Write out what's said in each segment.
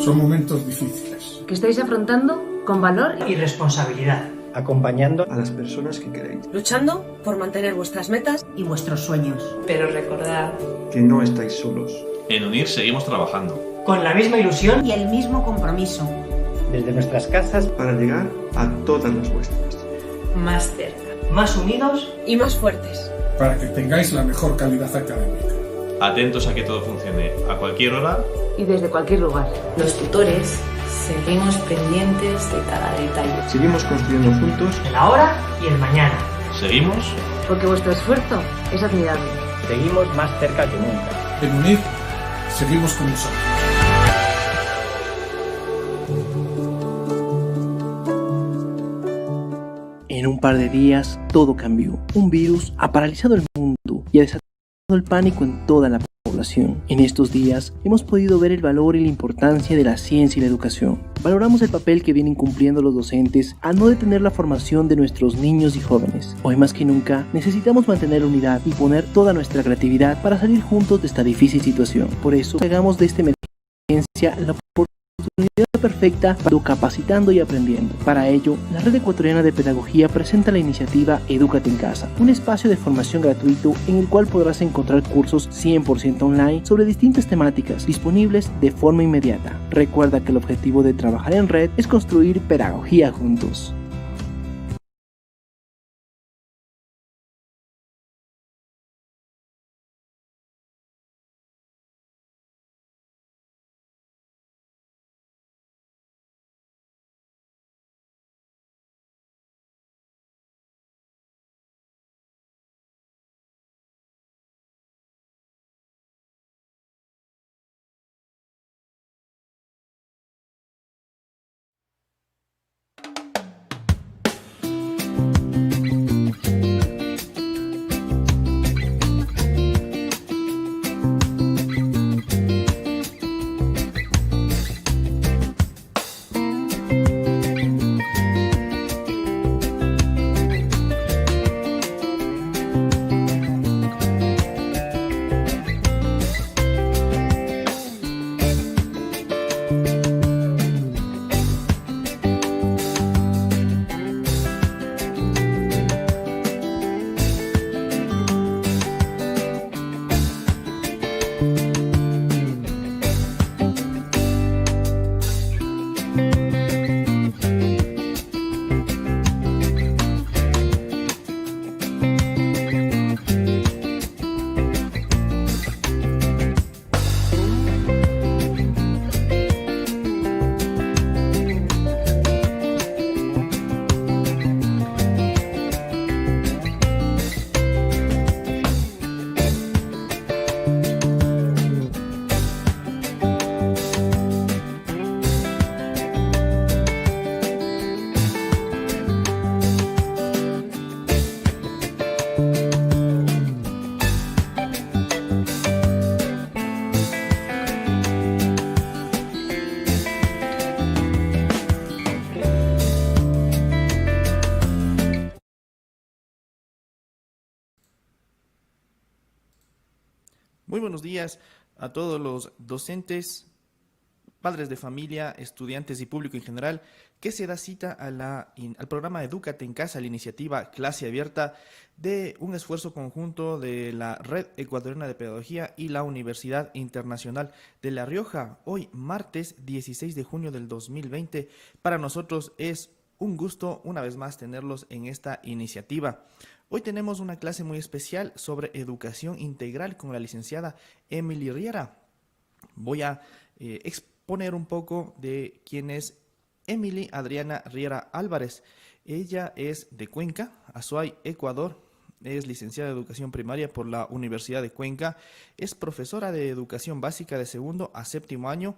Son momentos difíciles que estáis afrontando con valor y responsabilidad, acompañando a las personas que queréis, luchando por mantener vuestras metas y vuestros sueños. Pero recordad que no estáis solos. En UNIR seguimos trabajando con la misma ilusión y el mismo compromiso, desde nuestras casas para llegar a todas las vuestras. Más cerca, más unidos y más fuertes, para que tengáis la mejor calidad académica. Atentos a que todo funcione a cualquier hora y desde cualquier lugar. Los tutores seguimos pendientes de cada detalle. Seguimos construyendo juntos el ahora y el mañana. Seguimos porque vuestro esfuerzo es admirable. Seguimos más cerca que nunca. En UNIR seguimos con vosotros. En un par de días todo cambió. Un virus ha paralizado el mundo y ha desatado el pánico en toda la población. En estos días hemos podido ver el valor y la importancia de la ciencia y la educación. Valoramos el papel que vienen cumpliendo los docentes al no detener la formación de nuestros niños y jóvenes. Hoy más que nunca necesitamos mantener la unidad y poner toda nuestra creatividad para salir juntos de esta difícil situación. Por eso hagamos de esta emergencia la oportunidad perfecta para capacitando y aprendiendo. Para ello, la Red Ecuatoriana de Pedagogía presenta la iniciativa Edúcate en Casa, un espacio de formación gratuito en el cual podrás encontrar cursos 100% online sobre distintas temáticas disponibles de forma inmediata. Recuerda que el objetivo de trabajar en red es construir pedagogía juntos. Muy buenos días a todos los docentes, padres de familia, estudiantes y público en general que se da cita al programa Edúcate en Casa, la iniciativa Clase Abierta de un esfuerzo conjunto de la Red Ecuatoriana de Pedagogía y la Universidad Internacional de La Rioja. Hoy, martes 16 de junio del 2020, para nosotros es un gusto una vez más tenerlos en esta iniciativa. Hoy tenemos una clase muy especial sobre educación integral con la licenciada Emily Riera. Voy a exponer un poco de quién es Emily Adriana Riera Álvarez. Ella es de Cuenca, Azuay, Ecuador. Es licenciada de Educación Primaria por la Universidad de Cuenca. Es profesora de Educación Básica de segundo a séptimo año,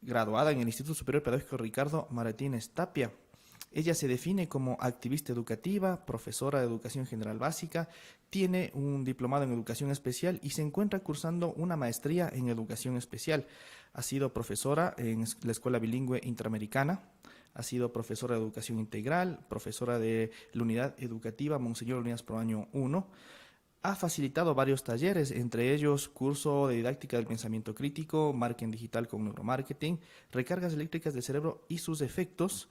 graduada en el Instituto Superior Pedagógico Ricardo Martínez Tapia. Ella se define como activista educativa, profesora de Educación General Básica, tiene un diplomado en Educación Especial y se encuentra cursando una maestría en Educación Especial. Ha sido profesora en la Escuela Bilingüe Interamericana, ha sido profesora de Educación Integral, profesora de la Unidad Educativa Monseñor Unidas Pro Año 1, ha facilitado varios talleres, entre ellos curso de didáctica del pensamiento crítico, marketing digital con neuromarketing, recargas eléctricas del cerebro y sus efectos.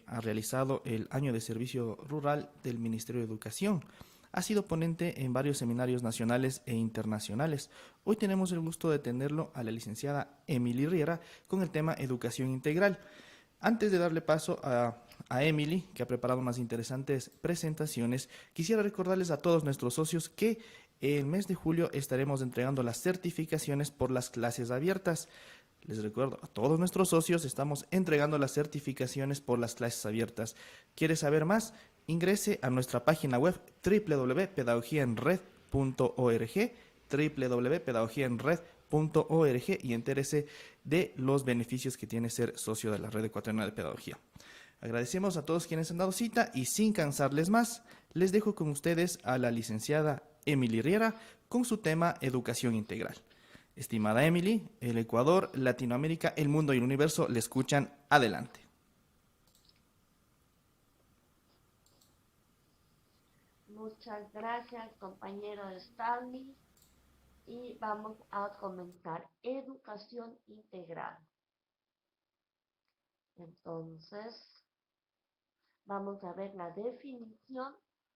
Ha realizado el año de servicio rural del Ministerio de Educación. Ha sido ponente en varios seminarios nacionales e internacionales. Hoy tenemos el gusto de tenerlo a la licenciada Emily Riera con el tema educación integral. Antes de darle paso a Emily, que ha preparado unas interesantes presentaciones, quisiera recordarles a todos nuestros socios que el mes de julio estaremos entregando las certificaciones por las clases abiertas. Les recuerdo a todos nuestros socios, estamos entregando las certificaciones por las clases abiertas. ¿Quiere saber más? Ingrese a nuestra página web www.pedagogiaenred.org www.pedagogiaenred.org y entérese de los beneficios que tiene ser socio de la Red Ecuatoriana de Pedagogía. Agradecemos a todos quienes han dado cita y sin cansarles más, les dejo con ustedes a la licenciada Emily Riera con su tema Educación Integral. Estimada Emily, el Ecuador, Latinoamérica, el mundo y el universo le escuchan. Adelante. Muchas gracias, compañero Stanley. Y vamos a comenzar educación integral. Entonces, vamos a ver la definición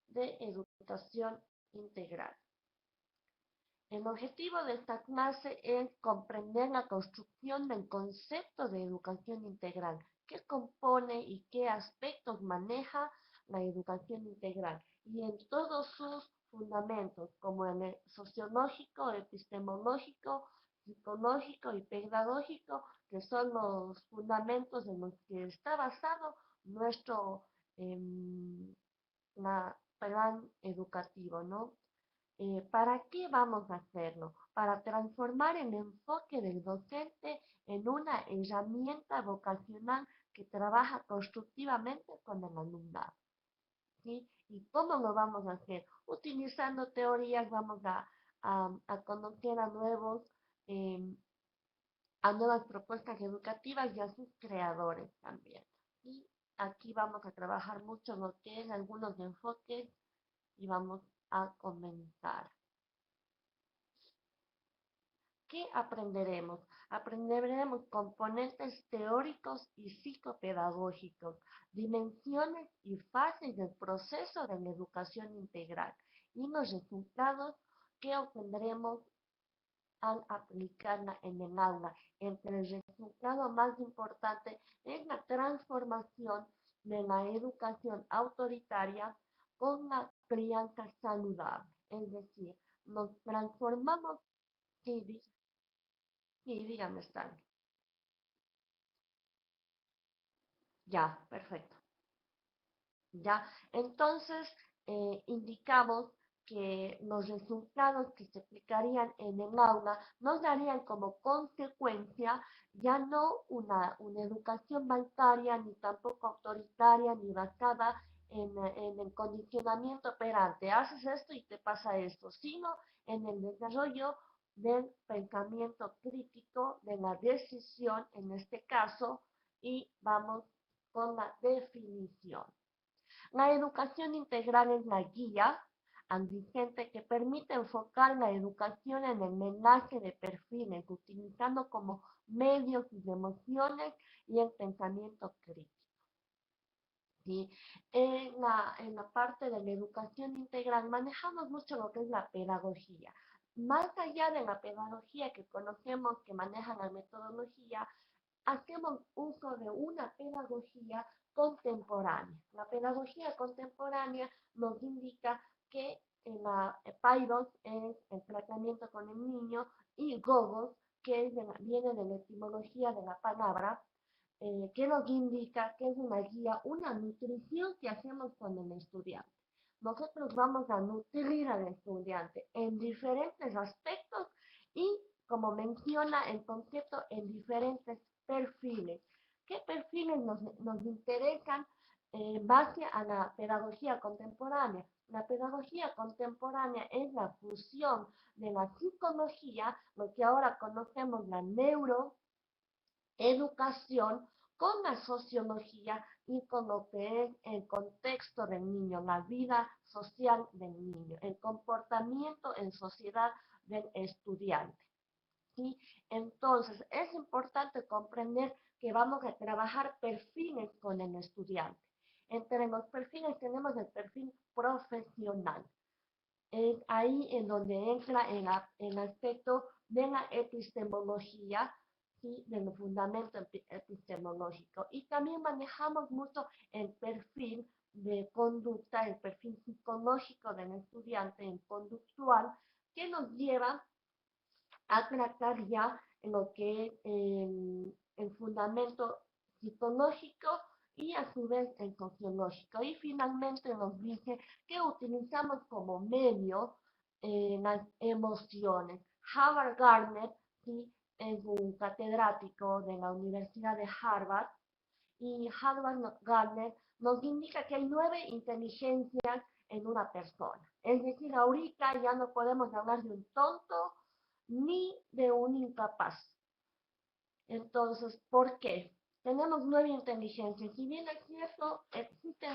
de educación integral. El objetivo de esta clase es comprender la construcción del concepto de educación integral, qué compone y qué aspectos maneja la educación integral, y en todos sus fundamentos, como en el sociológico, epistemológico, psicológico y pedagógico, que son los fundamentos en los que está basado nuestro plan educativo, ¿no? ¿Para qué vamos a hacerlo? Para transformar el enfoque del docente en una herramienta vocacional que trabaja constructivamente con el alumnado. ¿Sí? ¿Y cómo lo vamos a hacer? Utilizando teorías, vamos a conocer a nuevas propuestas educativas y a sus creadores también. Y aquí vamos a trabajar mucho lo que es algunos enfoques y vamos a comenzar. ¿Qué aprenderemos? Aprenderemos componentes teóricos y psicopedagógicos, dimensiones y fases del proceso de la educación integral y los resultados que obtendremos al aplicarla en el aula. Entre el resultado más importante es la transformación de la educación autoritaria con la crianza saludable. Es decir, nos transformamos. Sí, dígame, Stan. Ya, perfecto. Ya, entonces indicamos que los resultados que se aplicarían en el aula nos darían como consecuencia ya no una educación bancaria, ni tampoco autoritaria, ni basada en el condicionamiento operante. Haces esto y te pasa esto, sino en el desarrollo del pensamiento crítico, de la decisión en este caso, y vamos con la definición. La educación integral es la guía vigente que permite enfocar la educación en el menaje de perfiles, utilizando como medios las emociones y el pensamiento crítico. ¿Sí? En la parte de la educación integral manejamos mucho lo que es la pedagogía. Más allá de la pedagogía que conocemos, que maneja la metodología, hacemos uso de una pedagogía contemporánea. La pedagogía contemporánea nos indica que la Paidos es el tratamiento con el niño y Gogos, que viene de la etimología de la palabra, que nos indica que es una guía, una nutrición que hacemos con el estudiante. Nosotros vamos a nutrir al estudiante en diferentes aspectos y, como menciona el concepto, en diferentes perfiles. ¿Qué perfiles nos interesan en base a la pedagogía contemporánea? La pedagogía contemporánea es la fusión de la psicología, lo que ahora conocemos la neuroeducación, con la sociología, y con lo que es el contexto del niño, la vida social del niño, el comportamiento en sociedad del estudiante. ¿Sí? Entonces, es importante comprender que vamos a trabajar perfiles con el estudiante. Entre los perfiles tenemos el perfil profesional. Es ahí en donde entra el aspecto de la epistemología, ¿sí? Del fundamento epistemológico. Y también manejamos mucho el perfil de conducta, el perfil psicológico del estudiante, el conductual, que nos lleva a tratar ya en lo que es el fundamento psicológico y a su vez el sociológico. Y finalmente nos dice que utilizamos como medio las emociones. Howard Gardner, ¿sí? Es un catedrático de la Universidad de Harvard, y Howard Gardner nos indica que hay 9 inteligencias en una persona. Es decir, ahorita ya no podemos hablar de un tonto ni de un incapaz. Entonces, ¿por qué? Tenemos 9 inteligencias. Si bien es cierto, existen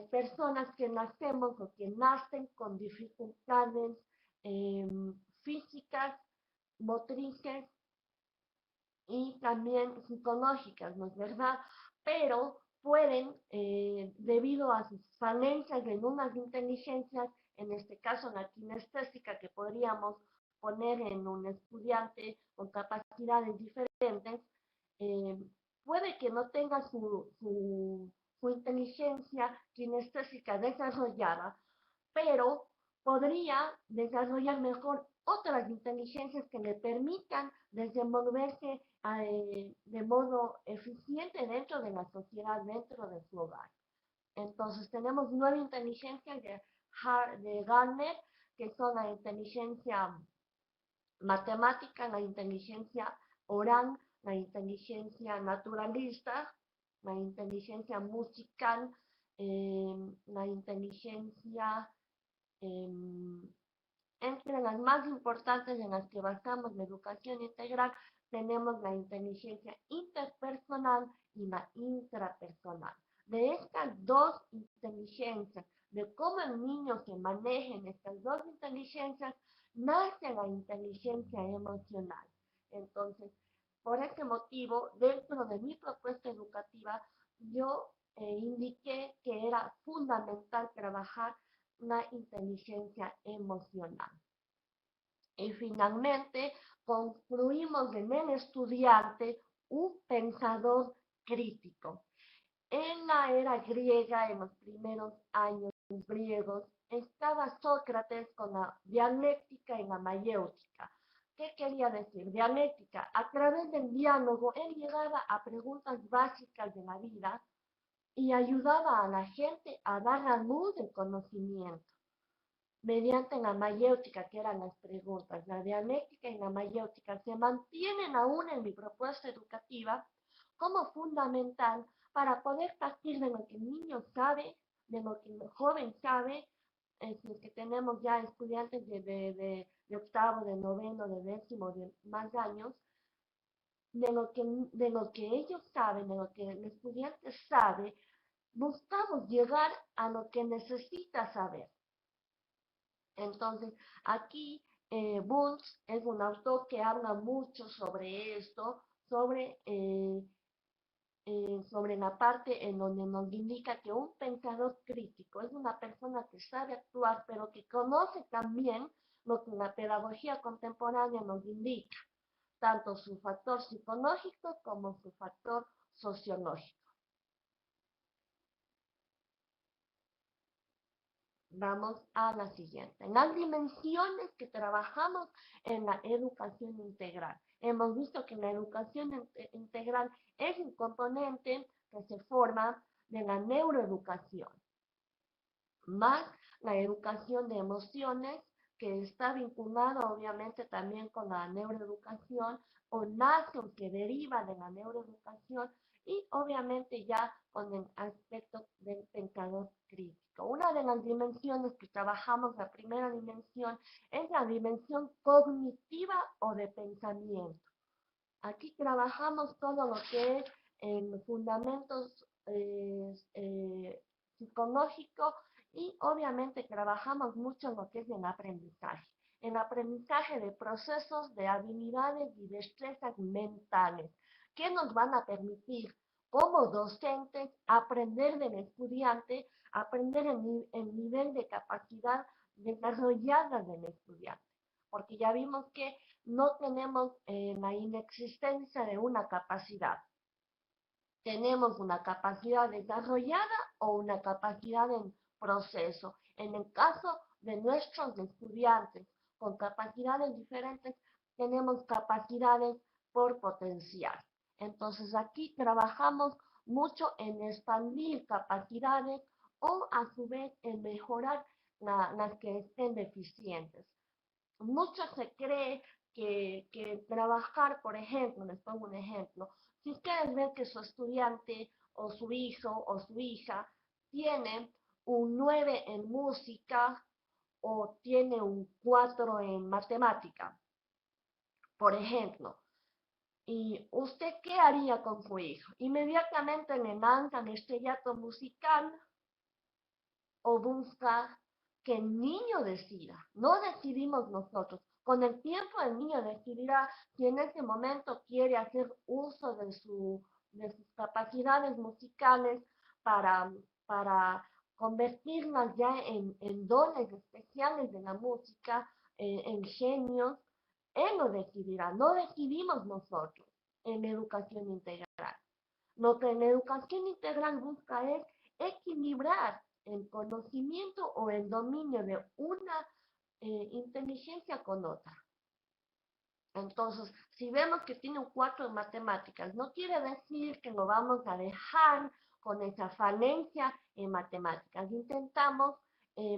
personas que nacemos o que nacen con dificultades físicas, motrices y también psicológicas, ¿no es verdad? Pero pueden, debido a sus falencias en unas inteligencias, en este caso la kinestésica, que podríamos poner en un estudiante con capacidades diferentes, puede que no tenga su inteligencia kinestésica desarrollada, pero podría desarrollar mejor otras inteligencias que le permitan desenvolverse de modo eficiente dentro de la sociedad, dentro de su hogar. Entonces tenemos 9 inteligencias de Gardner, que son la inteligencia matemática, la inteligencia oral, la inteligencia naturalista, la inteligencia musical, la inteligencia, entre las más importantes en las que basamos la educación integral, tenemos la inteligencia interpersonal y la intrapersonal. De estas 2 inteligencias, de cómo el niño se maneja en estas 2 inteligencias, nace la inteligencia emocional. Entonces, por este motivo, dentro de mi propuesta educativa, yo indiqué que era fundamental trabajar la inteligencia emocional. Y finalmente, construimos en el estudiante un pensador crítico. En la era griega, en los primeros años griegos, estaba Sócrates con la dialéctica y la mayéutica. ¿Qué quería decir? Dialéctica. A través del diálogo, él llegaba a preguntas básicas de la vida y ayudaba a la gente a dar a luz el conocimiento mediante la mayéutica, que eran las preguntas. La dialéctica y la mayéutica se mantienen aún en mi propuesta educativa como fundamental para poder partir de lo que el niño sabe, de lo que el joven sabe, que tenemos ya estudiantes de octavo, de noveno, de décimo, de más años, de lo que ellos saben, de lo que el estudiante sabe, buscamos llegar a lo que necesita saber. Entonces, aquí Bunz es un autor que habla mucho sobre esto, sobre la parte en donde nos indica que un pensador crítico es una persona que sabe actuar, pero que conoce también lo que la pedagogía contemporánea nos indica, tanto su factor psicológico como su factor sociológico. Vamos a la siguiente. Las dimensiones que trabajamos en la educación integral. Hemos visto que la educación integral es un componente que se forma de la neuroeducación, más la educación de emociones, que está vinculada obviamente también con la neuroeducación, o nace o que deriva de la neuroeducación, y obviamente ya con el aspecto del pensador crítico. Una de las dimensiones que trabajamos, la primera dimensión, es la dimensión cognitiva o de pensamiento. Aquí trabajamos todo lo que es en fundamentos psicológicos y obviamente trabajamos mucho en lo que es el aprendizaje de procesos, de habilidades y destrezas mentales que nos van a permitir como docentes aprender del estudiante, aprender el nivel de capacidad desarrollada del estudiante, porque ya vimos que no tenemos la inexistencia de una capacidad. Tenemos una capacidad desarrollada o una capacidad en proceso. En el caso de nuestros estudiantes con capacidades diferentes, tenemos capacidades por potencial. Entonces aquí trabajamos mucho en expandir capacidades o a su vez en mejorar las que estén deficientes. Mucho se cree que trabajar, por ejemplo, les pongo un ejemplo, si ustedes ven que su estudiante o su hijo o su hija tiene un 9 en música o tiene un 4 en matemática, por ejemplo, ¿y usted qué haría con su hijo? Inmediatamente le lanzan estrellato musical o busca que el niño decida, no decidimos nosotros. Con el tiempo el niño decidirá si en ese momento quiere hacer uso de sus capacidades musicales para convertirlas ya en dones especiales de la música, en genios. Él lo decidirá, no decidimos nosotros en educación integral. Lo que en educación integral busca es equilibrar el conocimiento o el dominio de una inteligencia con otra. Entonces, si vemos que tiene un 4 en matemáticas, no quiere decir que lo vamos a dejar con esa falencia en matemáticas. Intentamos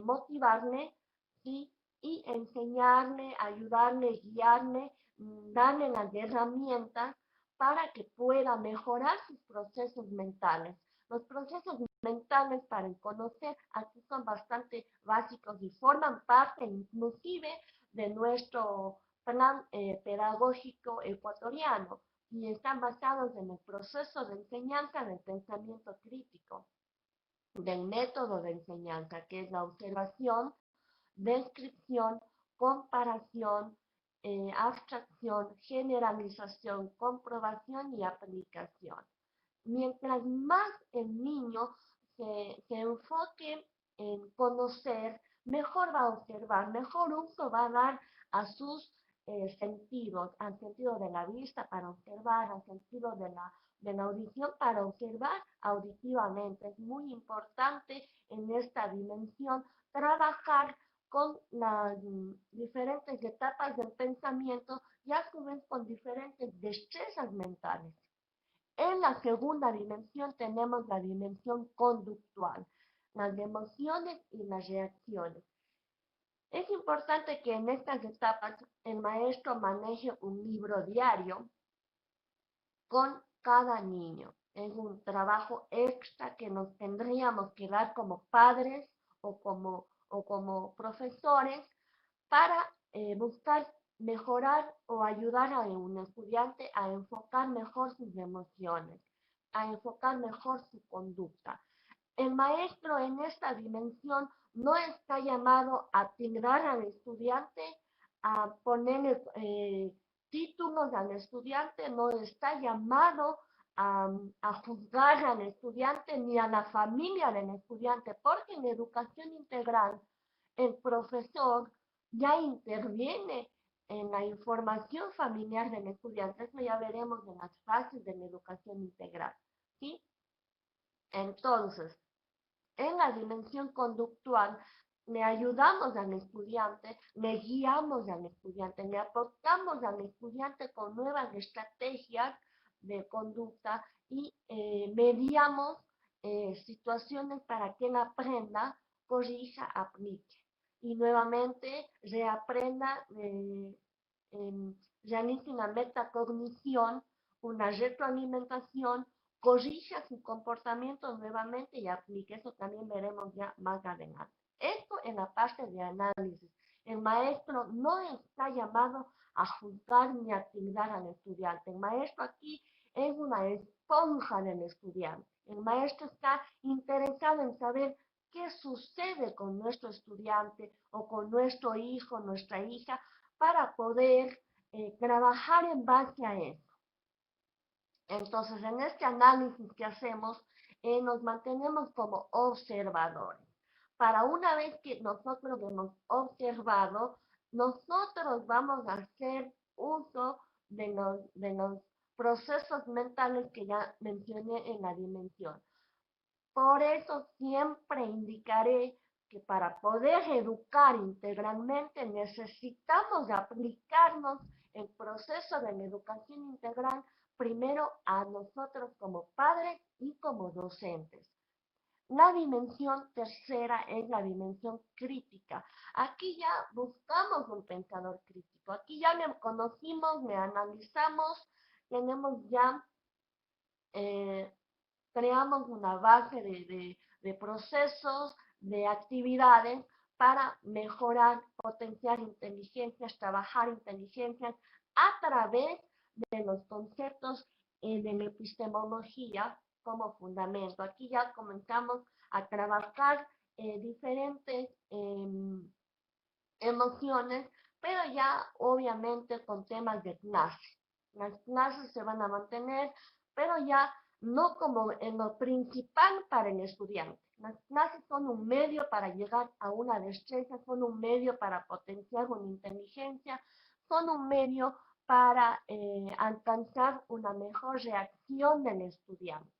motivarle, ¿sí? Y enseñarle, ayudarle, guiarle, darle las herramientas para que pueda mejorar sus procesos mentales. Los procesos mentales para el conocer aquí son bastante básicos y forman parte inclusive de nuestro plan pedagógico ecuatoriano y están basados en el proceso de enseñanza del pensamiento crítico, del método de enseñanza, que es la observación, descripción, comparación, abstracción, generalización, comprobación y aplicación. Mientras más el niño se enfoque en conocer, mejor va a observar, mejor uso va a dar a sus sentidos, al sentido de la vista para observar, al sentido de la audición para observar auditivamente. Es muy importante en esta dimensión trabajar con las diferentes etapas del pensamiento y a su vez con diferentes destrezas mentales. En la segunda dimensión tenemos la dimensión conductual, las emociones y las reacciones. Es importante que en estas etapas el maestro maneje un libro diario con cada niño. Es un trabajo extra que nos tendríamos que dar como padres o como profesores para buscar mejorar o ayudar a un estudiante a enfocar mejor sus emociones, a enfocar mejor su conducta. El maestro en esta dimensión no está llamado a tirar al estudiante, a ponerle títulos al estudiante, no está llamado a juzgar al estudiante ni a la familia del estudiante, porque en educación integral el profesor ya interviene en la información familiar del estudiante. Eso ya veremos en las fases de la educación integral, ¿sí? Entonces, en la dimensión conductual, le ayudamos al estudiante, le guiamos al estudiante, le aportamos al estudiante con nuevas estrategias de conducta y mediamos situaciones para que él aprenda, corrija, aplique. Y nuevamente reaprenda, realice una metacognición, una retroalimentación, corrija su comportamiento nuevamente y aplique. Eso también veremos ya más adelante. Esto en la parte de análisis. El maestro no está llamado a juzgar ni a tildar al estudiante. El maestro aquí es una esponja esponja del estudiante. El maestro está interesado en saber qué sucede con nuestro estudiante o con nuestro hijo, nuestra hija, para poder trabajar en base a eso. Entonces, en este análisis que hacemos, nos mantenemos como observadores. Para una vez que nosotros hemos observado, nosotros vamos a hacer uso de los procesos mentales que ya mencioné en la dimensión. Por eso siempre indicaré que para poder educar integralmente necesitamos aplicarnos el proceso de la educación integral primero a nosotros como padres y como docentes. La dimensión tercera es la dimensión crítica. Aquí ya buscamos un pensador crítico. Aquí ya me conocimos, me analizamos, tenemos ya, creamos una base de procesos, de actividades para mejorar, potenciar inteligencias, trabajar inteligencias a través de los conceptos de la epistemología como fundamento. Aquí ya comenzamos a trabajar diferentes emociones, pero ya obviamente con temas de clase. Las clases se van a mantener, pero ya no como en lo principal para el estudiante. Las clases son un medio para llegar a una destreza, son un medio para potenciar una inteligencia, son un medio para alcanzar una mejor reacción del estudiante.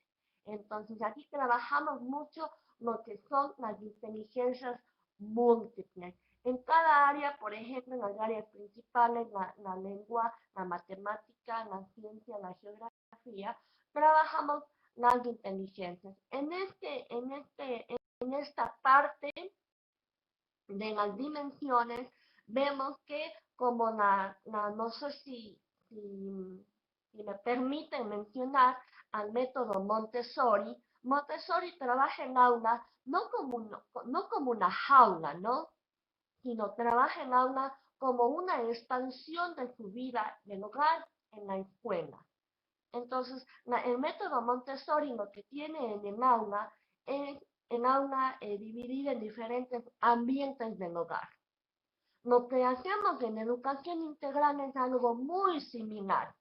Entonces, aquí trabajamos mucho lo que son las inteligencias múltiples. En cada área, por ejemplo, en las áreas principales, la lengua, la matemática, la ciencia, la geografía, trabajamos las inteligencias. En esta parte de las dimensiones, vemos que como no sé si me permiten mencionar al método Montessori. Montessori trabaja en aula no como una jaula, ¿no? Sino trabaja en aula como una expansión de su vida del hogar en la escuela. Entonces, el método Montessori lo que tiene en el aula es dividida en diferentes ambientes del hogar. Lo que hacemos en educación integral es algo muy similar,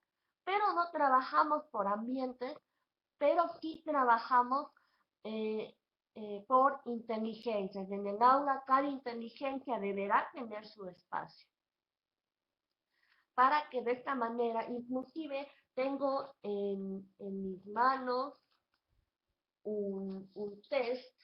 pero no trabajamos por ambientes, pero sí trabajamos por inteligencias. En el aula cada inteligencia deberá tener su espacio. Para que de esta manera, inclusive tengo en mis manos un test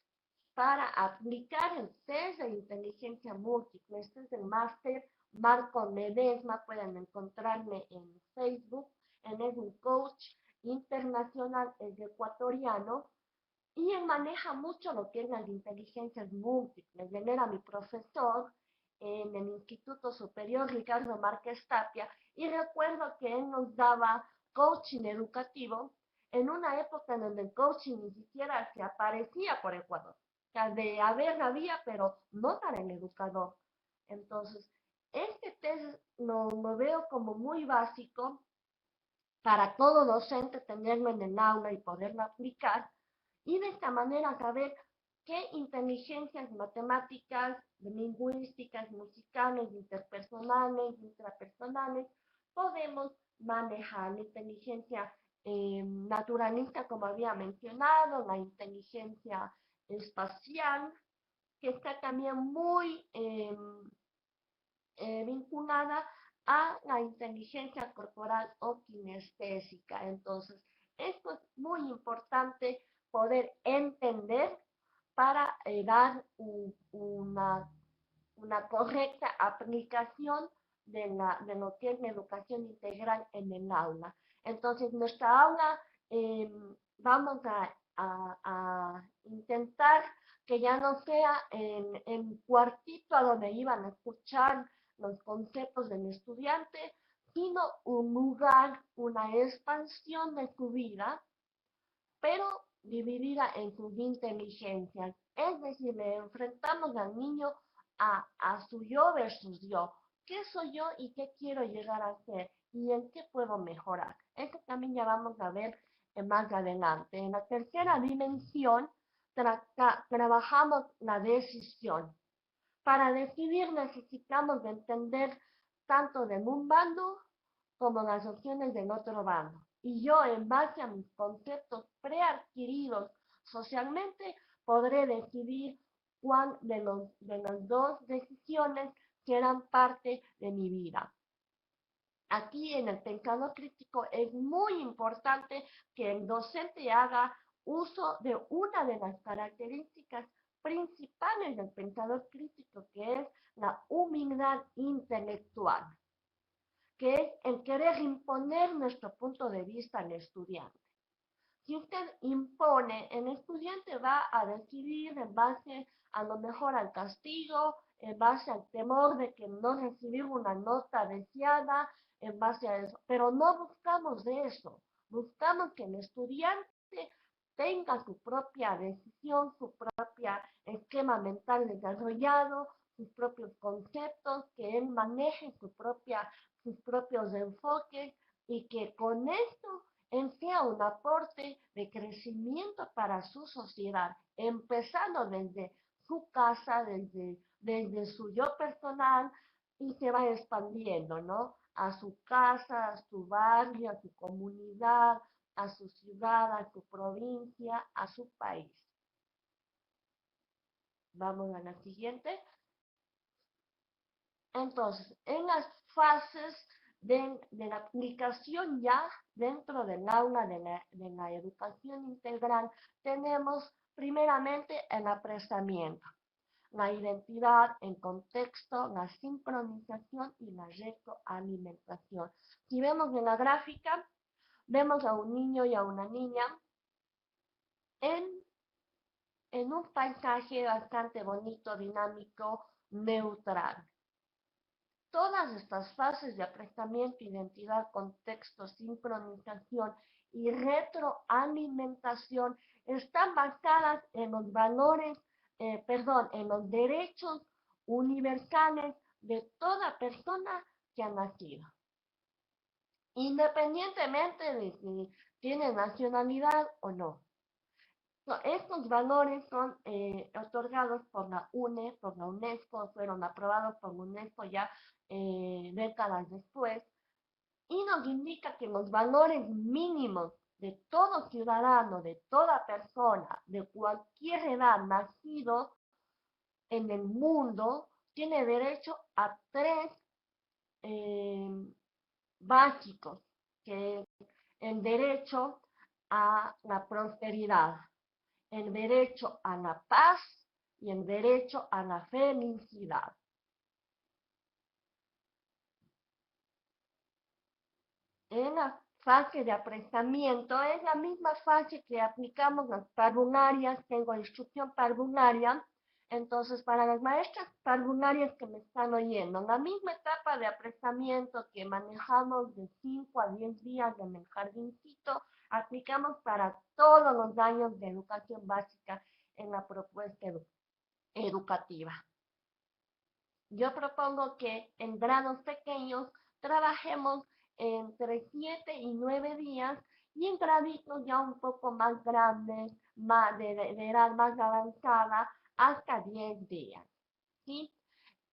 para aplicar el test de inteligencia múltiple. Este es el máster Marco Ledesma, pueden encontrarme en Facebook. Él es un coach internacional, es ecuatoriano, y él maneja mucho lo que es las inteligencias múltiples. Él era mi profesor en el Instituto Superior Ricardo Márquez Tapia, y recuerdo que él nos daba coaching educativo en una época en donde el coaching ni siquiera se aparecía por Ecuador. O sea, de haber había, pero no para el educador. Entonces, este test lo veo como muy básico para todo docente tenerlo en el aula y poderlo aplicar, y de esta manera saber qué inteligencias matemáticas, lingüísticas, musicales, interpersonales, intrapersonales podemos manejar. La inteligencia naturalista, como había mencionado, la inteligencia espacial, que está también muy vinculada a la inteligencia corporal o kinestésica. Entonces, esto es muy importante poder entender para dar una correcta aplicación de lo que es la educación integral en el aula. Entonces, nuestra aula vamos a intentar que ya no sea en cuartito a donde iban a escuchar los conceptos del estudiante, sino un lugar, una expansión de su vida, pero dividida en sus inteligencias. Es decir, le enfrentamos al niño a su yo versus yo. ¿Qué soy yo y qué quiero llegar a ser? ¿Y en qué puedo mejorar? Eso también ya vamos a ver más adelante. En la tercera dimensión trabajamos la decisión. Para decidir necesitamos de entender tanto de un bando como las opciones del otro bando. Y yo, en base a mis conceptos preadquiridos socialmente, podré decidir cuál de las dos decisiones serán parte de mi vida. Aquí en el pensado crítico es muy importante que el docente haga uso de una de las características principales del pensador crítico, que es la humildad intelectual, que es el querer imponer nuestro punto de vista al estudiante. Si usted impone, el estudiante va a decidir en base a lo mejor al castigo, en base al temor de que no recibir una nota deseada, en base a eso. Pero no buscamos de eso. Buscamos que el estudiante tenga su propia decisión, su propio esquema mental desarrollado, sus propios conceptos, que él maneje sus propios enfoques y que con esto él sea un aporte de crecimiento para su sociedad, empezando desde su casa, desde su yo personal, y se va expandiendo, ¿no? A su casa, a su barrio, a su comunidad, a su ciudad, a su provincia, a su país. Vamos a la siguiente. Entonces, en las fases de la aplicación ya dentro del aula de la educación integral, tenemos primeramente el apresamiento, la identidad, el contexto, la sincronización y la retroalimentación. Si vemos en la gráfica, vemos a un niño y a una niña en un paisaje bastante bonito, dinámico, neutral. Todas estas fases de apresamiento, identidad, contexto, sincronización y retroalimentación están basadas en los valores, en los derechos universales de toda persona que ha nacido, independientemente de si tiene nacionalidad o no. Estos valores son otorgados por la UNE, por la UNESCO, fueron aprobados por la UNESCO ya décadas después, y nos indica que los valores mínimos de todo ciudadano, de toda persona, de cualquier edad nacido en el mundo, tiene derecho a tres básicos, que es el derecho a la prosperidad, el derecho a la paz y el derecho a la felicidad. En la fase de apresamiento es la misma fase que aplicamos las parvularias. Tengo instrucción parvularia. Entonces, para las maestras parvularias que me están oyendo, la misma etapa de apresamiento que manejamos de 5 a 10 días en el jardincito, aplicamos para todos los años de educación básica en la propuesta educativa. Yo propongo que en grados pequeños trabajemos entre 7 y 9 días, y en graditos ya un poco más grandes, de edad más avanzada, hasta 10 días. ¿Sí?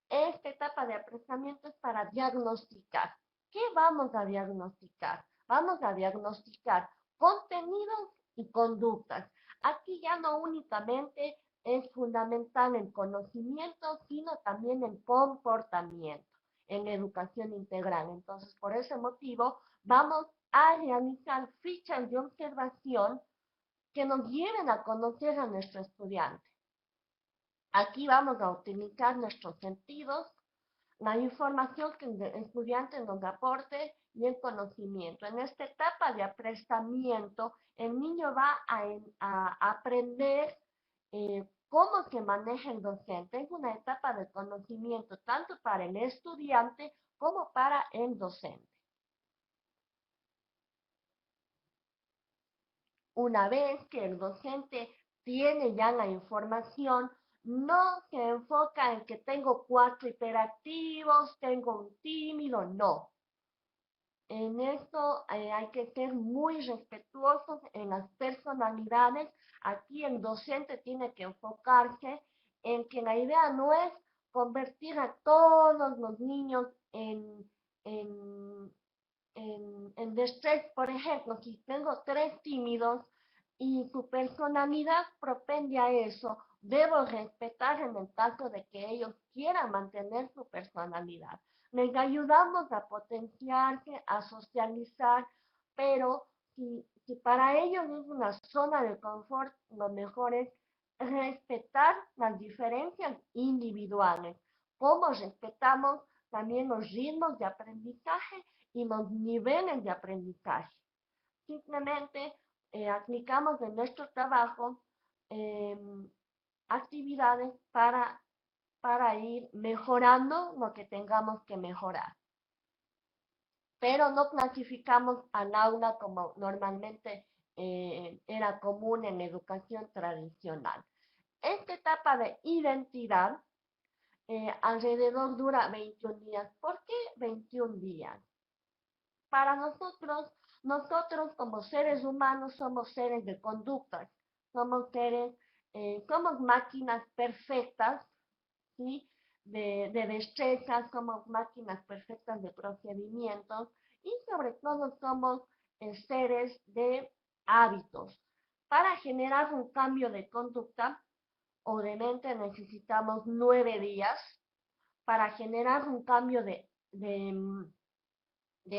Esta etapa de apresamiento es para diagnosticar. ¿Qué vamos a diagnosticar? Vamos a diagnosticar contenidos y conductas. Aquí ya no únicamente es fundamental el conocimiento, sino también el comportamiento en educación integral. Entonces, por ese motivo, vamos a realizar fichas de observación que nos lleven a conocer a nuestro estudiante. Aquí vamos a utilizar nuestros sentidos, la información que el estudiante nos aporte y el conocimiento. En esta etapa de apresamiento, el niño va a aprender cómo se maneja el docente. Es una etapa de conocimiento tanto para el estudiante como para el docente. Una vez que el docente tiene ya la información, no se enfoca en que tengo 4 hiperactivos, tengo un tímido, no. En esto hay que ser muy respetuosos en las personalidades. Aquí el docente tiene que enfocarse en que la idea no es convertir a todos los niños en, en estrés. Por ejemplo, si tengo 3 tímidos y su personalidad propende a eso, debo respetar en el caso de que ellos quieran mantener su personalidad. Les ayudamos a potenciarse, a socializar, pero si para ellos es una zona de confort, lo mejor es respetar las diferencias individuales, como respetamos también los ritmos de aprendizaje y los niveles de aprendizaje. Simplemente aplicamos en nuestro trabajo eh, actividades para ir mejorando lo que tengamos que mejorar. Pero no clasificamos al aula como normalmente era común en educación tradicional. Esta etapa de identidad alrededor dura 21 días. ¿Por qué 21 días? Para nosotros como seres humanos somos seres de conductas, somos somos máquinas perfectas, ¿sí? De destrezas, somos máquinas perfectas de procedimientos y sobre todo somos seres de hábitos. Para generar un cambio de conducta o de mente necesitamos 9 días. Para generar un cambio de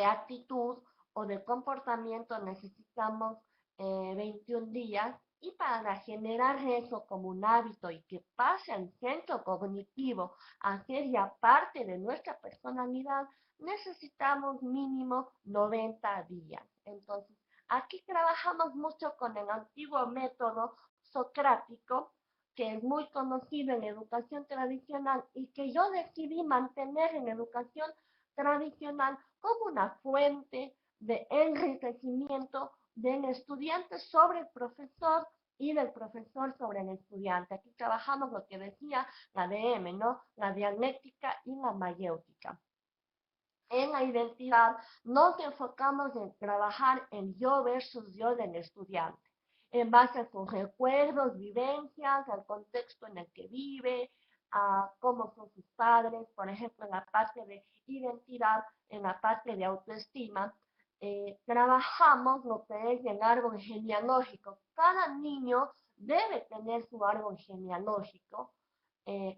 actitud o de comportamiento necesitamos 21 días y para generar eso como un hábito y que pase al centro cognitivo a ser ya parte de nuestra personalidad, necesitamos mínimo 90 días. Entonces, aquí trabajamos mucho con el antiguo método socrático, que es muy conocido en educación tradicional y que yo decidí mantener en educación tradicional como una fuente de enriquecimiento del estudiante sobre el profesor y del profesor sobre el estudiante. Aquí trabajamos lo que decía la DM, ¿no? La dialéctica y la mayéutica. En la identidad nos enfocamos en trabajar el yo versus yo del estudiante, en base a sus recuerdos, vivencias, al contexto en el que vive, a cómo son sus padres, por ejemplo, en la parte de identidad, en la parte de autoestima, trabajamos lo que es el árbol genealógico. Cada niño debe tener su árbol genealógico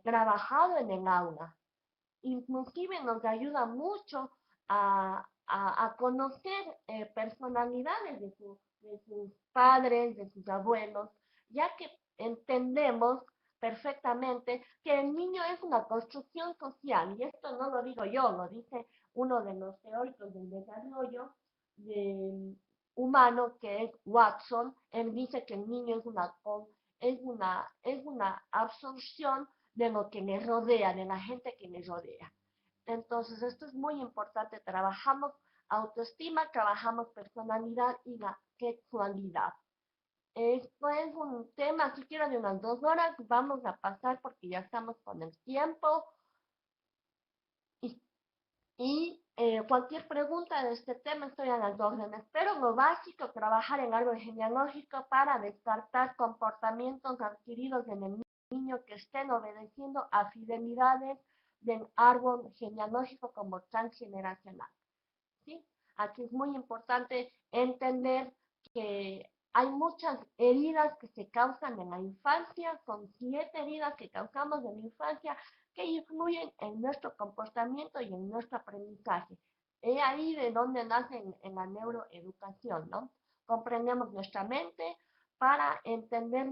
trabajado en el aula. Inclusive nos ayuda mucho a conocer personalidades de sus padres, de sus abuelos, ya que entendemos perfectamente que el niño es una construcción social, y esto no lo digo yo, lo dice uno de los teóricos del desarrollo humano, que es Watson. Él dice que el niño es una absorción de lo que le rodea, de la gente que le rodea. Entonces, esto es muy importante. Trabajamos autoestima, trabajamos personalidad y la sexualidad. Esto es un tema, si quiero, de unas 2 horas. Vamos a pasar porque ya estamos con el tiempo. Y cualquier pregunta de este tema estoy a las órdenes. Pero lo básico, trabajar el árbol genealógico para descartar comportamientos adquiridos en el niño que estén obedeciendo a fidelidades del árbol genealógico como transgeneracional. ¿Sí? Aquí es muy importante entender que hay muchas heridas que se causan en la infancia, son 7 heridas que causamos en la infancia que influyen en nuestro comportamiento y en nuestro aprendizaje. Es ahí de donde nace en la neuroeducación, ¿no? Comprendemos nuestra mente para entender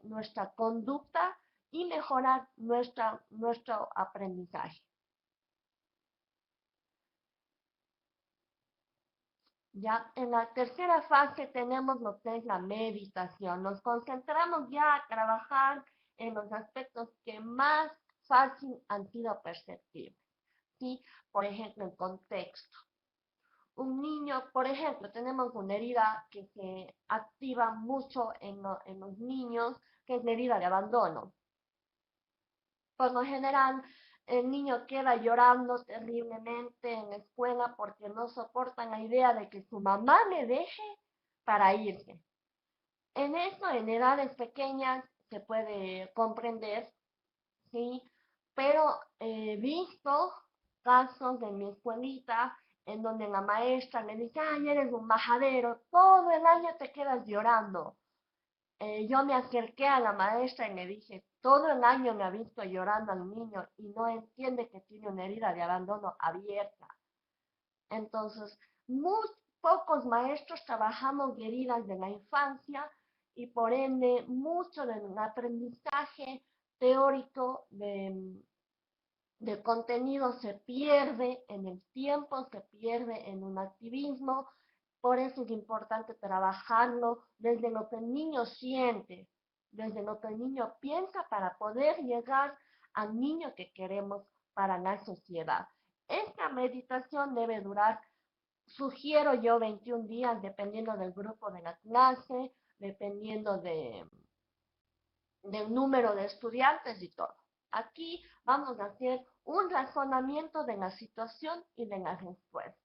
nuestra conducta y mejorar nuestro aprendizaje. Ya en la tercera fase tenemos lo que es la meditación. Nos concentramos ya a trabajar en los aspectos que más fácil han sido perceptibles. ¿Sí? Por ejemplo, el contexto. Un niño, por ejemplo, tenemos una herida que se activa mucho en los niños, que es la herida de abandono. Por lo general, el niño queda llorando terriblemente en la escuela porque no soportan la idea de que su mamá le deje para irse. En eso, en edades pequeñas, se puede comprender, ¿sí? Pero he visto casos de mi escuelita en donde la maestra le dice, ay, eres un majadero, todo el año te quedas llorando. Yo me acerqué a la maestra y le dije, todo el año me ha visto llorando al niño y no entiende que tiene una herida de abandono abierta. Entonces, muy pocos maestros trabajamos heridas de la infancia y por ende mucho del aprendizaje teórico de contenido se pierde en el tiempo, se pierde en un activismo. Por eso es importante trabajarlo desde lo que el niño siente, desde lo que el niño piensa para poder llegar al niño que queremos para la sociedad. Esta meditación debe durar, sugiero yo, 21 días, dependiendo del grupo de la clase, dependiendo del número de estudiantes y todo. Aquí vamos a hacer un razonamiento de la situación y de la respuesta.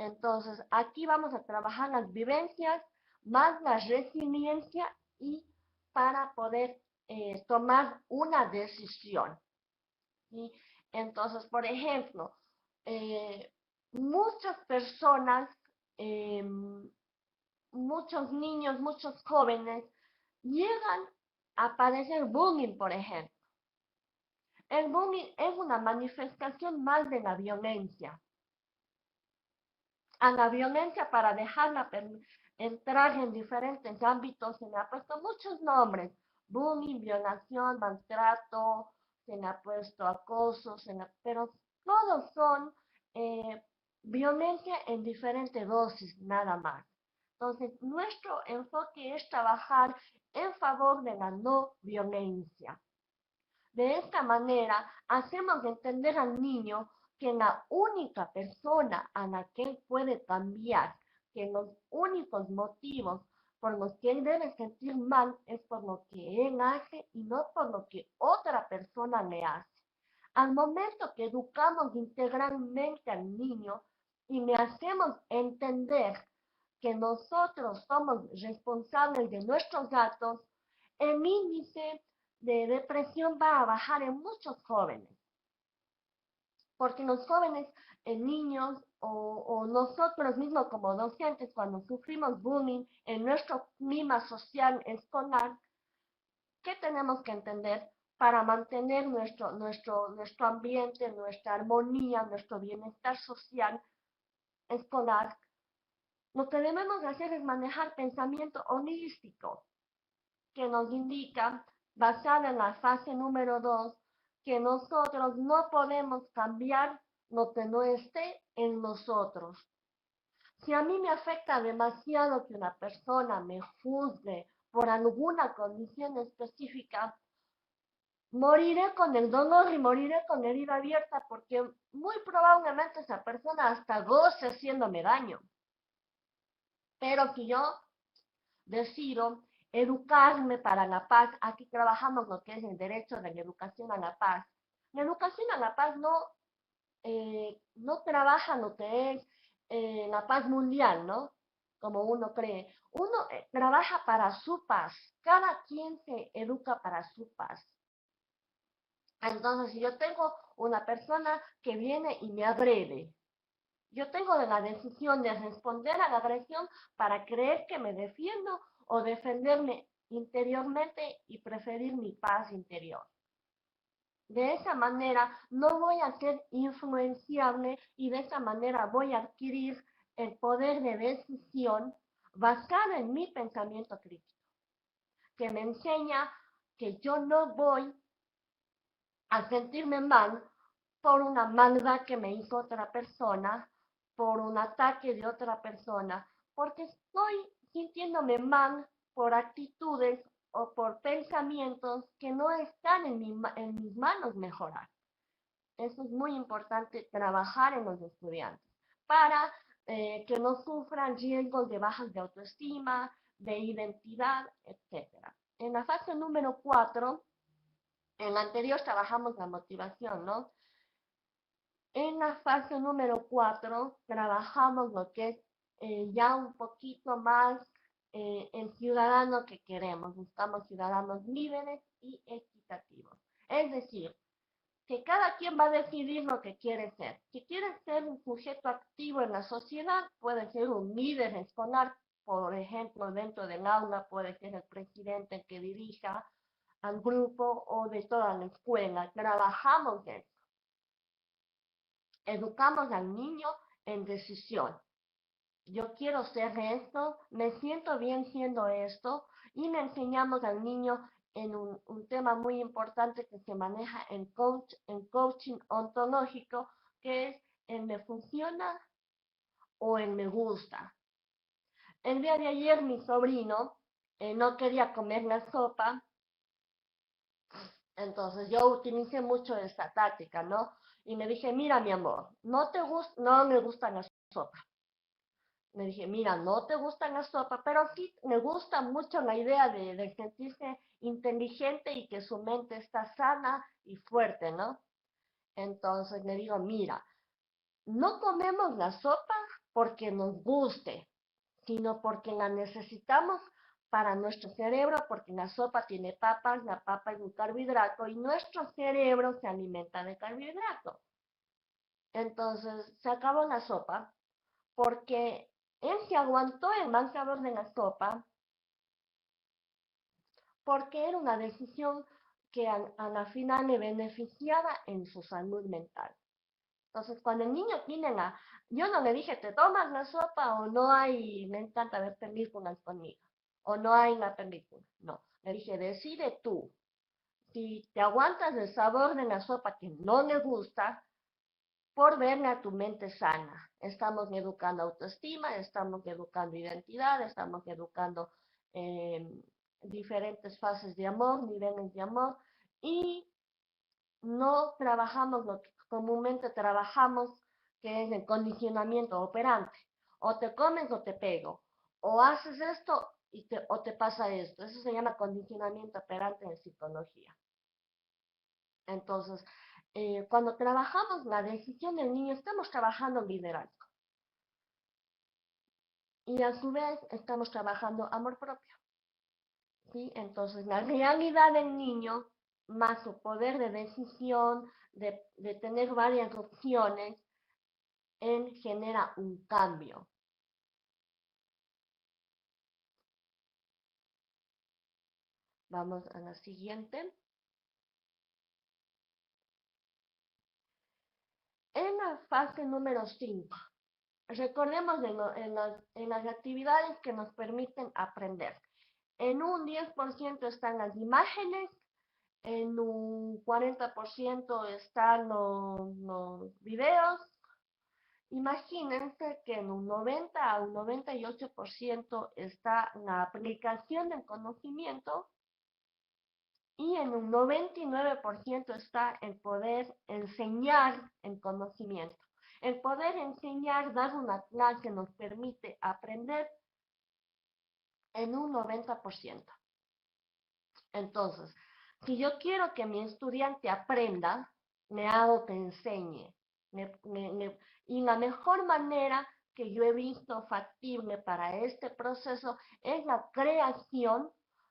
Entonces, aquí vamos a trabajar las vivencias más la resiliencia y para poder tomar una decisión, ¿sí? Entonces, por ejemplo, muchas personas, muchos niños, muchos jóvenes llegan a padecer bullying, por ejemplo. El bullying es una manifestación más de la violencia. A la violencia, para dejarla entrar en diferentes ámbitos, se le ha puesto muchos nombres: bullying, violación, maltrato, se le ha puesto acoso, pero todos son violencia en diferente dosis, nada más. Entonces, nuestro enfoque es trabajar en favor de la no violencia. De esta manera, hacemos entender al niño que la única persona a la que él puede cambiar, que los únicos motivos por los que él debe sentir mal es por lo que él hace y no por lo que otra persona le hace. Al momento que educamos integralmente al niño y le hacemos entender que nosotros somos responsables de nuestros actos, el índice de depresión va a bajar en muchos jóvenes. Porque los jóvenes, niños o nosotros mismos como docentes, cuando sufrimos bullying en nuestro clima social escolar, ¿qué tenemos que entender para mantener nuestro ambiente, nuestra armonía, nuestro bienestar social escolar? Lo que debemos hacer es manejar pensamiento holístico, que nos indica, basada en la fase número 2, que nosotros no podemos cambiar lo que no esté en nosotros. Si a mí me afecta demasiado que una persona me juzgue por alguna condición específica, moriré con el dolor y moriré con la herida abierta, porque muy probablemente esa persona hasta goce haciéndome daño. Pero si yo decido educarme para la paz, aquí trabajamos lo que es el derecho de la educación a la paz. La educación a la paz no trabaja lo que es la paz mundial, ¿no? Como uno cree. Uno trabaja para su paz. Cada quien se educa para su paz. Entonces, si yo tengo una persona que viene y me agrede, yo tengo la decisión de responder a la agresión para creer que me defiendo o defenderme interiormente y preferir mi paz interior. De esa manera no voy a ser influenciable y de esa manera voy a adquirir el poder de decisión basado en mi pensamiento crítico, que me enseña que yo no voy a sentirme mal por una maldad que me hizo otra persona, por un ataque de otra persona, porque estoy sintiéndome mal por actitudes o por pensamientos que no están en mis manos mejorar. Eso es muy importante trabajar en los estudiantes para que no sufran riesgos de bajas de autoestima, de identidad, etc. En la fase número 4 En la anterior trabajamos la motivación, ¿no? En la fase número 4 trabajamos lo que es ya un poquito más el ciudadano que queremos. Buscamos ciudadanos líderes y equitativos. Es decir, que cada quien va a decidir lo que quiere ser. Si quiere ser un sujeto activo en la sociedad, puede ser un líder escolar, por ejemplo, dentro del aula puede ser el presidente el que dirija al grupo o de toda la escuela. Trabajamos en eso. Educamos al niño en decisión. Yo quiero ser esto, me siento bien siendo esto, y le enseñamos al niño en un tema muy importante que se maneja en coaching ontológico, que es el me funciona o el me gusta. El día de ayer mi sobrino no quería comer la sopa, entonces yo utilicé mucho esta táctica, ¿no? Y le dije, mira mi amor, no me gusta la sopa. Le dije, mira, no te gusta la sopa, pero sí me gusta mucho la idea de sentirse inteligente y que su mente está sana y fuerte, ¿no? Entonces le digo, mira, no comemos la sopa porque nos guste, sino porque la necesitamos para nuestro cerebro, porque la sopa tiene papas, la papa es un carbohidrato y nuestro cerebro se alimenta de carbohidrato. Entonces se acabó la sopa porque él se aguantó el mal sabor de la sopa porque era una decisión que a la final le beneficiaba en su salud mental. Entonces, cuando el niño tiene yo no le dije, ¿te tomas la sopa o no hay, me encanta ver películas conmigo, o no hay la película? No, le dije, decide tú. Si te aguantas el sabor de la sopa que no le gusta, por verle a tu mente sana. Estamos educando autoestima, estamos educando identidad, estamos educando diferentes fases de amor, niveles de amor, y no trabajamos lo que comúnmente trabajamos, que es el condicionamiento operante. O te comes o te pego, o haces esto o te pasa esto. Eso se llama condicionamiento operante en psicología. Entonces, cuando trabajamos la decisión del niño, estamos trabajando liderazgo. Y a su vez, estamos trabajando amor propio. ¿Sí? Entonces, la realidad del niño, más su poder de decisión, de tener varias opciones, él genera un cambio. Vamos a la siguiente. En la fase número 5, recordemos en las actividades que nos permiten aprender. En un 10% están las imágenes, en un 40% están los videos. Imagínense que en un 90 a un 98% está la aplicación del conocimiento y en un 99% está el poder enseñar el conocimiento. El poder enseñar, dar una clase nos permite aprender en un 90%. Entonces, si yo quiero que mi estudiante aprenda, le hago que enseñe. Y la mejor manera que yo he visto factible para este proceso es la creación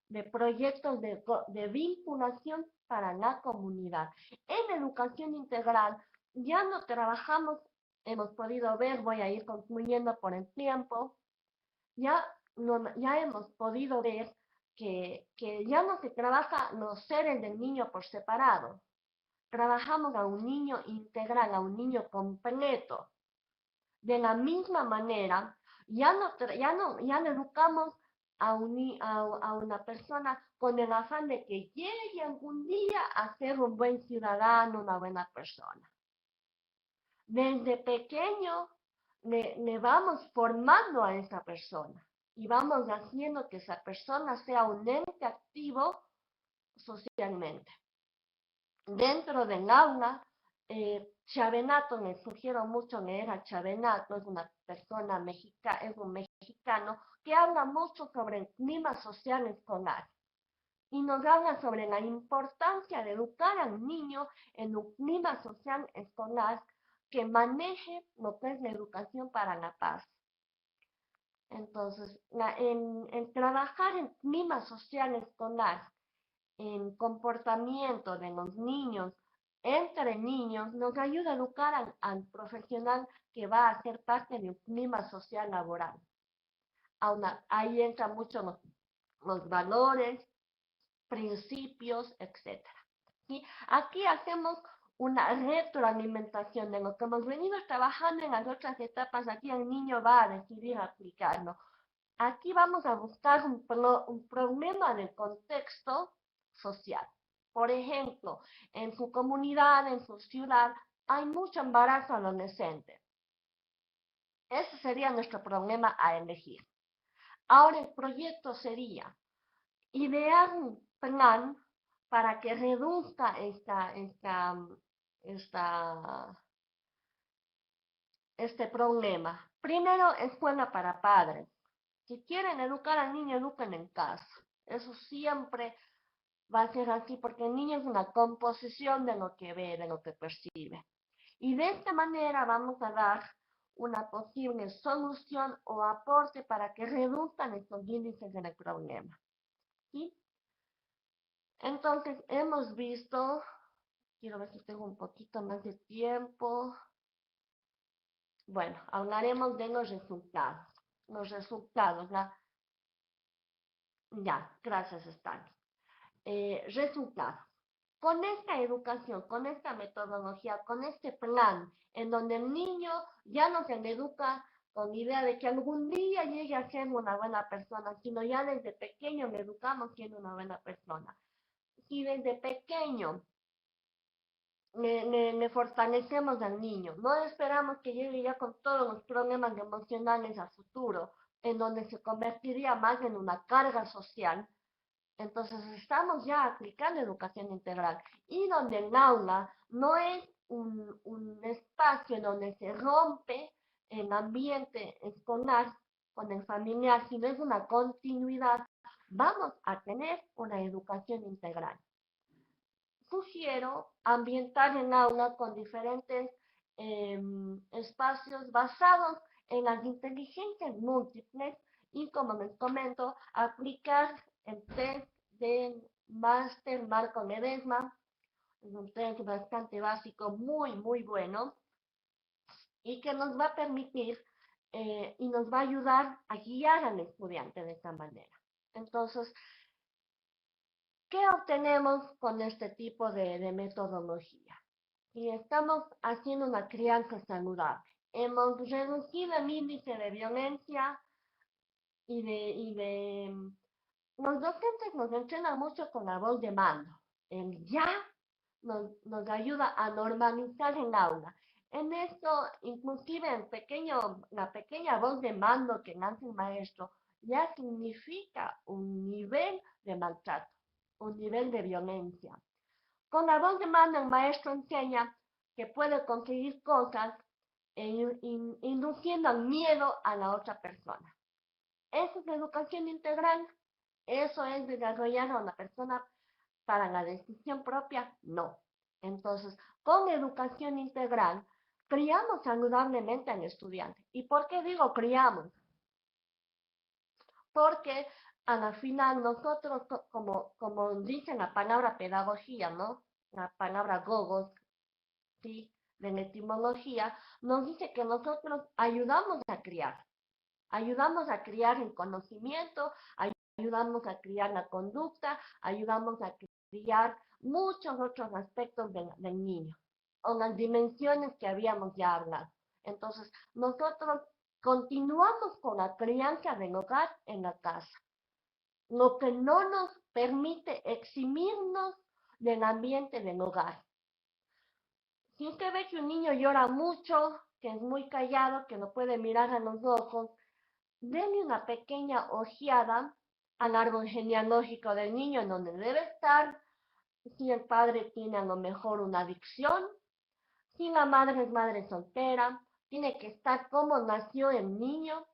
de proyectos de vinculación para la comunidad. En educación integral ya no trabajamos, hemos podido ver, voy a ir concluyendo por el tiempo, ya hemos podido ver que ya no se trabaja los seres del niño por separado. Trabajamos a un niño integral, a un niño completo. De la misma manera, ya no educamos a una persona con el afán de que llegue algún día a ser un buen ciudadano, una buena persona. Desde pequeño le vamos formando a esa persona y vamos haciendo que esa persona sea un ente activo socialmente. Dentro del aula, Chavenato, me sugiero mucho leer a Chavenato, es una persona mexicana, es un mexicano que habla mucho sobre el clima social escolar. y nos habla sobre la importancia de educar al niño en un clima social escolar que maneje lo que es la educación para la paz. Entonces, en trabajar en clima social escolar, en comportamiento de los niños, entre niños, nos ayuda a educar al profesional que va a ser parte de un clima social laboral. Ahí entran mucho los valores, principios, etc. ¿Sí? Aquí hacemos una retroalimentación de lo que hemos venido trabajando en las otras etapas. Aquí el niño va a decidir aplicarlo. Aquí vamos a buscar un problema del contexto social. Por ejemplo, en su comunidad, en su ciudad, hay mucho embarazo adolescente. Ese sería nuestro problema a elegir. Ahora el proyecto sería idear un plan para que reduzca este problema. Primero, escuela para padres. Si quieren educar al niño, eduquen en casa. Eso siempre va a ser así porque el niño es una composición de lo que ve, de lo que percibe. Y de esta manera vamos a dar una posible solución o aporte para que reduzcan estos índices del problema. ¿Sí? Entonces, hemos visto, quiero ver si tengo un poquito más de tiempo. Bueno, hablaremos de los resultados. Los resultados, ya, gracias, Stan. Resultados. Con esta educación, con esta metodología, con este plan, en donde el niño ya no se le educa con la idea de que algún día llegue a ser una buena persona, sino ya desde pequeño le educamos siendo una buena persona. Si desde pequeño le fortalecemos al niño, no esperamos que llegue ya con todos los problemas emocionales a futuro, en donde se convertiría más en una carga social. Entonces estamos ya aplicando educación integral y donde el aula no es un espacio donde se rompe el ambiente escolar con el familiar, sino es una continuidad. Vamos a tener una educación integral. Sugiero ambientar el aula con diferentes espacios basados en las inteligencias múltiples y, como les comento, aplicar el test del máster Marco Ledesma. Es un test bastante básico, muy bueno, y que nos va a permitir y nos va a ayudar a guiar al estudiante de esta manera. Entonces, ¿qué obtenemos con este tipo de metodología? Y estamos haciendo una crianza saludable. Hemos reducido el índice de violencia los docentes nos entrenan mucho con la voz de mando. El ya nos ayuda a normalizar el aula. En esto, inclusive la pequeña voz de mando que lanza el maestro ya significa un nivel de maltrato, un nivel de violencia. Con la voz de mando el maestro enseña que puede conseguir cosas induciendo el miedo a la otra persona. Eso es la educación integral. ¿Eso es desarrollar a una persona para la decisión propia? No. Entonces, con educación integral, criamos saludablemente al estudiante. ¿Y por qué digo criamos? Porque a la final nosotros, como dice la palabra pedagogía, ¿no? La palabra gogos, ¿sí? De la etimología, nos dice que nosotros ayudamos a criar. Ayudamos a criar el conocimiento, ayudamos a criar la conducta, ayudamos a criar muchos otros aspectos del niño, o las dimensiones que habíamos ya hablado. Entonces, nosotros continuamos con la crianza del hogar en la casa, lo que no nos permite eximirnos del ambiente del hogar. Si usted ve que un niño llora mucho, que es muy callado, que no puede mirar a los ojos, denle una pequeña ojeada al árbol genealógico del niño, en donde debe estar, si el padre tiene a lo mejor una adicción, si la madre es madre soltera, tiene que estar cómo nació el niño.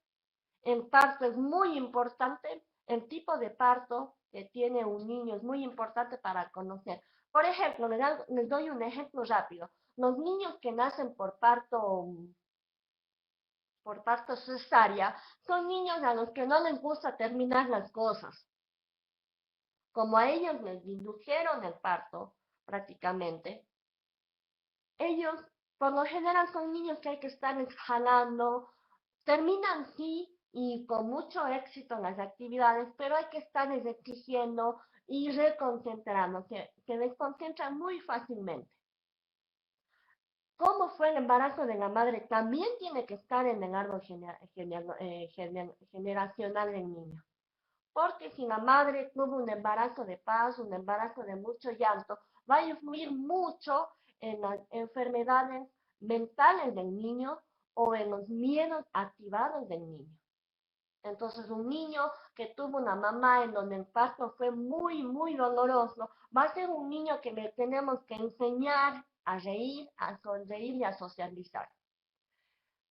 El parto es muy importante, el tipo de parto, que tiene un niño es muy importante para conocer. Por ejemplo, les doy un ejemplo rápido. Los niños que nacen por parto cesárea son niños a los que no les gusta terminar las cosas. Como a ellos les indujeron el parto, prácticamente, ellos por lo general son niños que hay que estarles jalando, terminan sí y con mucho éxito en las actividades, pero hay que estarles exigiendo y reconcentrando, se desconcentran muy fácilmente. ¿Cómo fue el embarazo de la madre? También tiene que estar en el árbol generacional del niño. Porque si la madre tuvo un embarazo de paz, un embarazo de mucho llanto, va a influir mucho en las enfermedades mentales del niño o en los miedos activados del niño. Entonces, un niño que tuvo una mamá en donde el parto fue muy, muy doloroso, va a ser un niño que le tenemos que enseñar a reír, a sonreír y a socializar.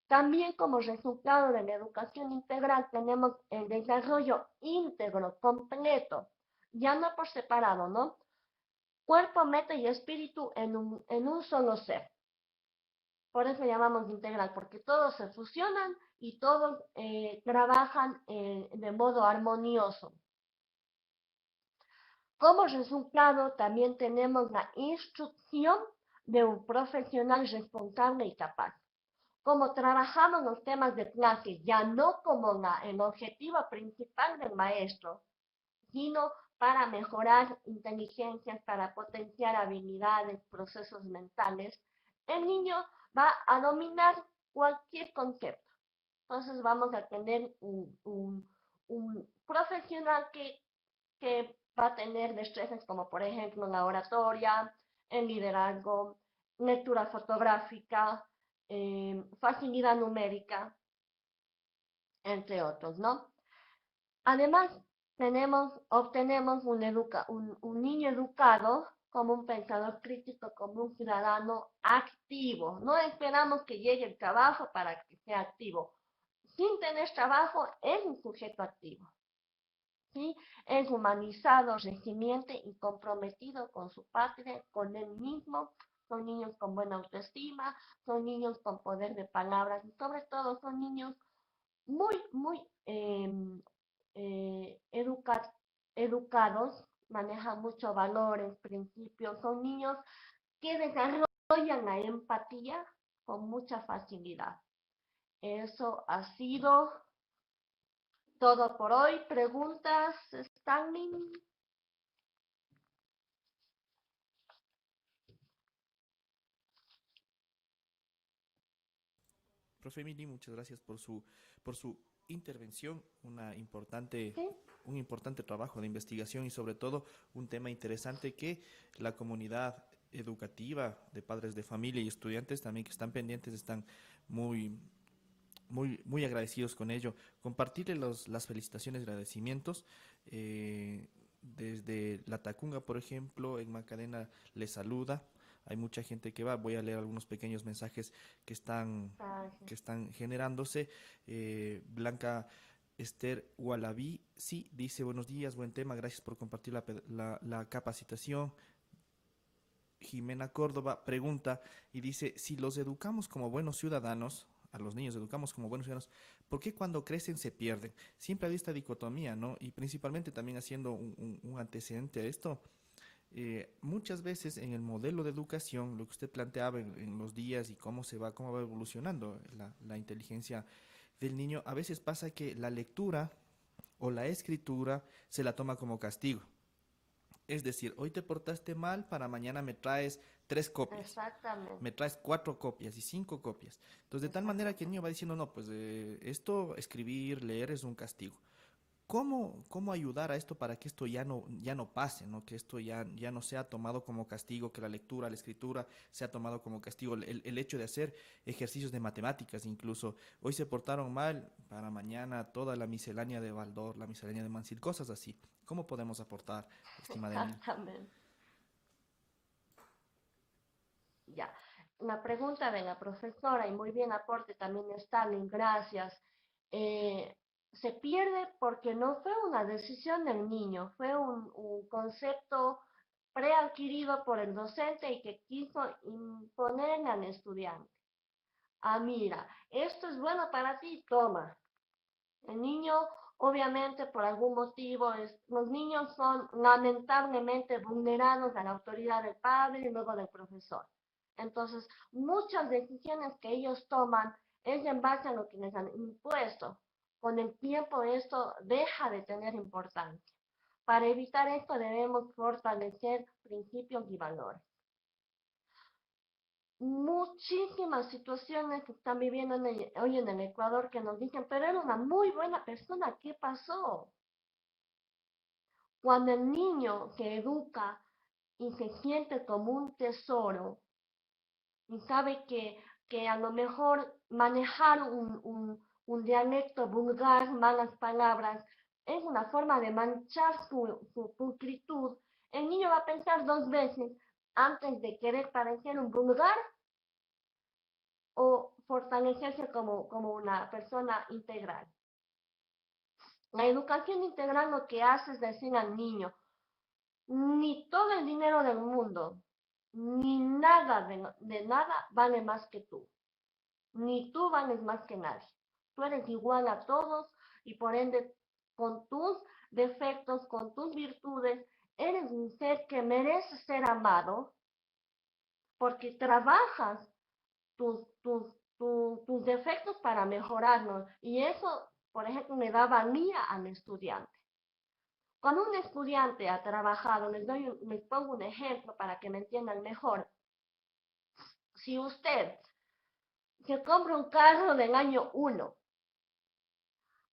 También como resultado de la educación integral tenemos el desarrollo íntegro, completo, ya no por separado, ¿no? Cuerpo, mente y espíritu en un solo ser. Por eso llamamos integral, porque todos se fusionan y todos trabajan de modo armonioso. Como resultado, también tenemos la instrucción de un profesional responsable y capaz. Como trabajamos los temas de clase, ya no como el objetivo principal del maestro, sino para mejorar inteligencias, para potenciar habilidades, procesos mentales, el niño va a dominar cualquier concepto. Entonces vamos a tener un profesional que va a tener destrezas como por ejemplo la oratoria, el liderazgo, lectura fotográfica, facilidad numérica, entre otros, ¿no? Además, obtenemos un niño educado como un pensador crítico, como un ciudadano activo. No esperamos que llegue el trabajo para que sea activo. Sin tener trabajo, es un sujeto activo. ¿Sí? Es humanizado, resiliente y comprometido con su patria, con él mismo. Son niños con buena autoestima, son niños con poder de palabras y sobre todo son niños muy, muy educados, manejan muchos valores, principios, son niños que desarrollan la empatía con mucha facilidad. Eso ha sido todo por hoy. ¿Preguntas, Stanley? Profe Emily, muchas gracias por su intervención, ¿Sí? un importante trabajo de investigación y sobre todo un tema interesante que la comunidad educativa de padres de familia y estudiantes también que están pendientes están muy, muy agradecidos con ello. Compartirle las felicitaciones y agradecimientos. Desde La Tacunga, por ejemplo, en Macadena les saluda. Hay mucha gente que va. Voy a leer algunos pequeños mensajes que están generándose. Blanca Esther Gualabí, sí, dice buenos días, buen tema, gracias por compartir la capacitación. Jimena Córdoba pregunta y dice, si los educamos como buenos ciudadanos, a los niños educamos como buenos ciudadanos, ¿por qué cuando crecen se pierden? Siempre hay esta dicotomía, ¿no? Y principalmente también haciendo un antecedente a esto, muchas veces en el modelo de educación, lo que usted planteaba en los días y cómo va evolucionando la inteligencia del niño, a veces pasa que la lectura o la escritura se la toma como castigo. Es decir, hoy te portaste mal, para mañana me traes 3 copias. Exactamente. Me traes 4 copias y 5 copias. Entonces, de tal manera que el niño va diciendo, no, pues esto, escribir, leer es un castigo. ¿Cómo ayudar a esto para que esto ya no pase, ¿no? Que esto ya no sea tomado como castigo, que la lectura, la escritura sea tomado como castigo? El hecho de hacer ejercicios de matemáticas incluso. Hoy se portaron mal, para mañana toda la miscelánea de Baldor, la miscelánea de Mansil, cosas así. ¿Cómo podemos aportar, estimada Emily? Exactamente. Ya. La pregunta de la profesora, y muy bien aporte también Stalin, gracias. se pierde porque no fue una decisión del niño, fue un concepto preadquirido por el docente y que quiso imponerle al estudiante. Ah, mira, esto es bueno para ti, toma. El niño, obviamente, por algún motivo, los niños son lamentablemente vulnerados a la autoridad del padre y luego del profesor. Entonces, muchas decisiones que ellos toman es en base a lo que les han impuesto. Con el tiempo esto deja de tener importancia. Para evitar esto debemos fortalecer principios y valores. Muchísimas situaciones que están viviendo hoy en el Ecuador que nos dicen, pero era una muy buena persona, ¿qué pasó? Cuando el niño se educa y se siente como un tesoro y sabe que a lo mejor manejar un dialecto vulgar, malas palabras, es una forma de manchar su pulcritud, el niño va a pensar 2 veces antes de querer parecer un vulgar o fortalecerse como una persona integral. La educación integral lo que hace es decir al niño, ni todo el dinero del mundo, ni nada de nada vale más que tú. Ni tú vales más que nadie. Tú eres igual a todos y por ende con tus defectos, con tus virtudes, eres un ser que merece ser amado porque trabajas tus defectos para mejorarlos. Y eso, por ejemplo, le da valía al estudiante. Cuando un estudiante ha trabajado, les pongo un ejemplo para que me entiendan mejor. Si usted se compra un carro del año 1,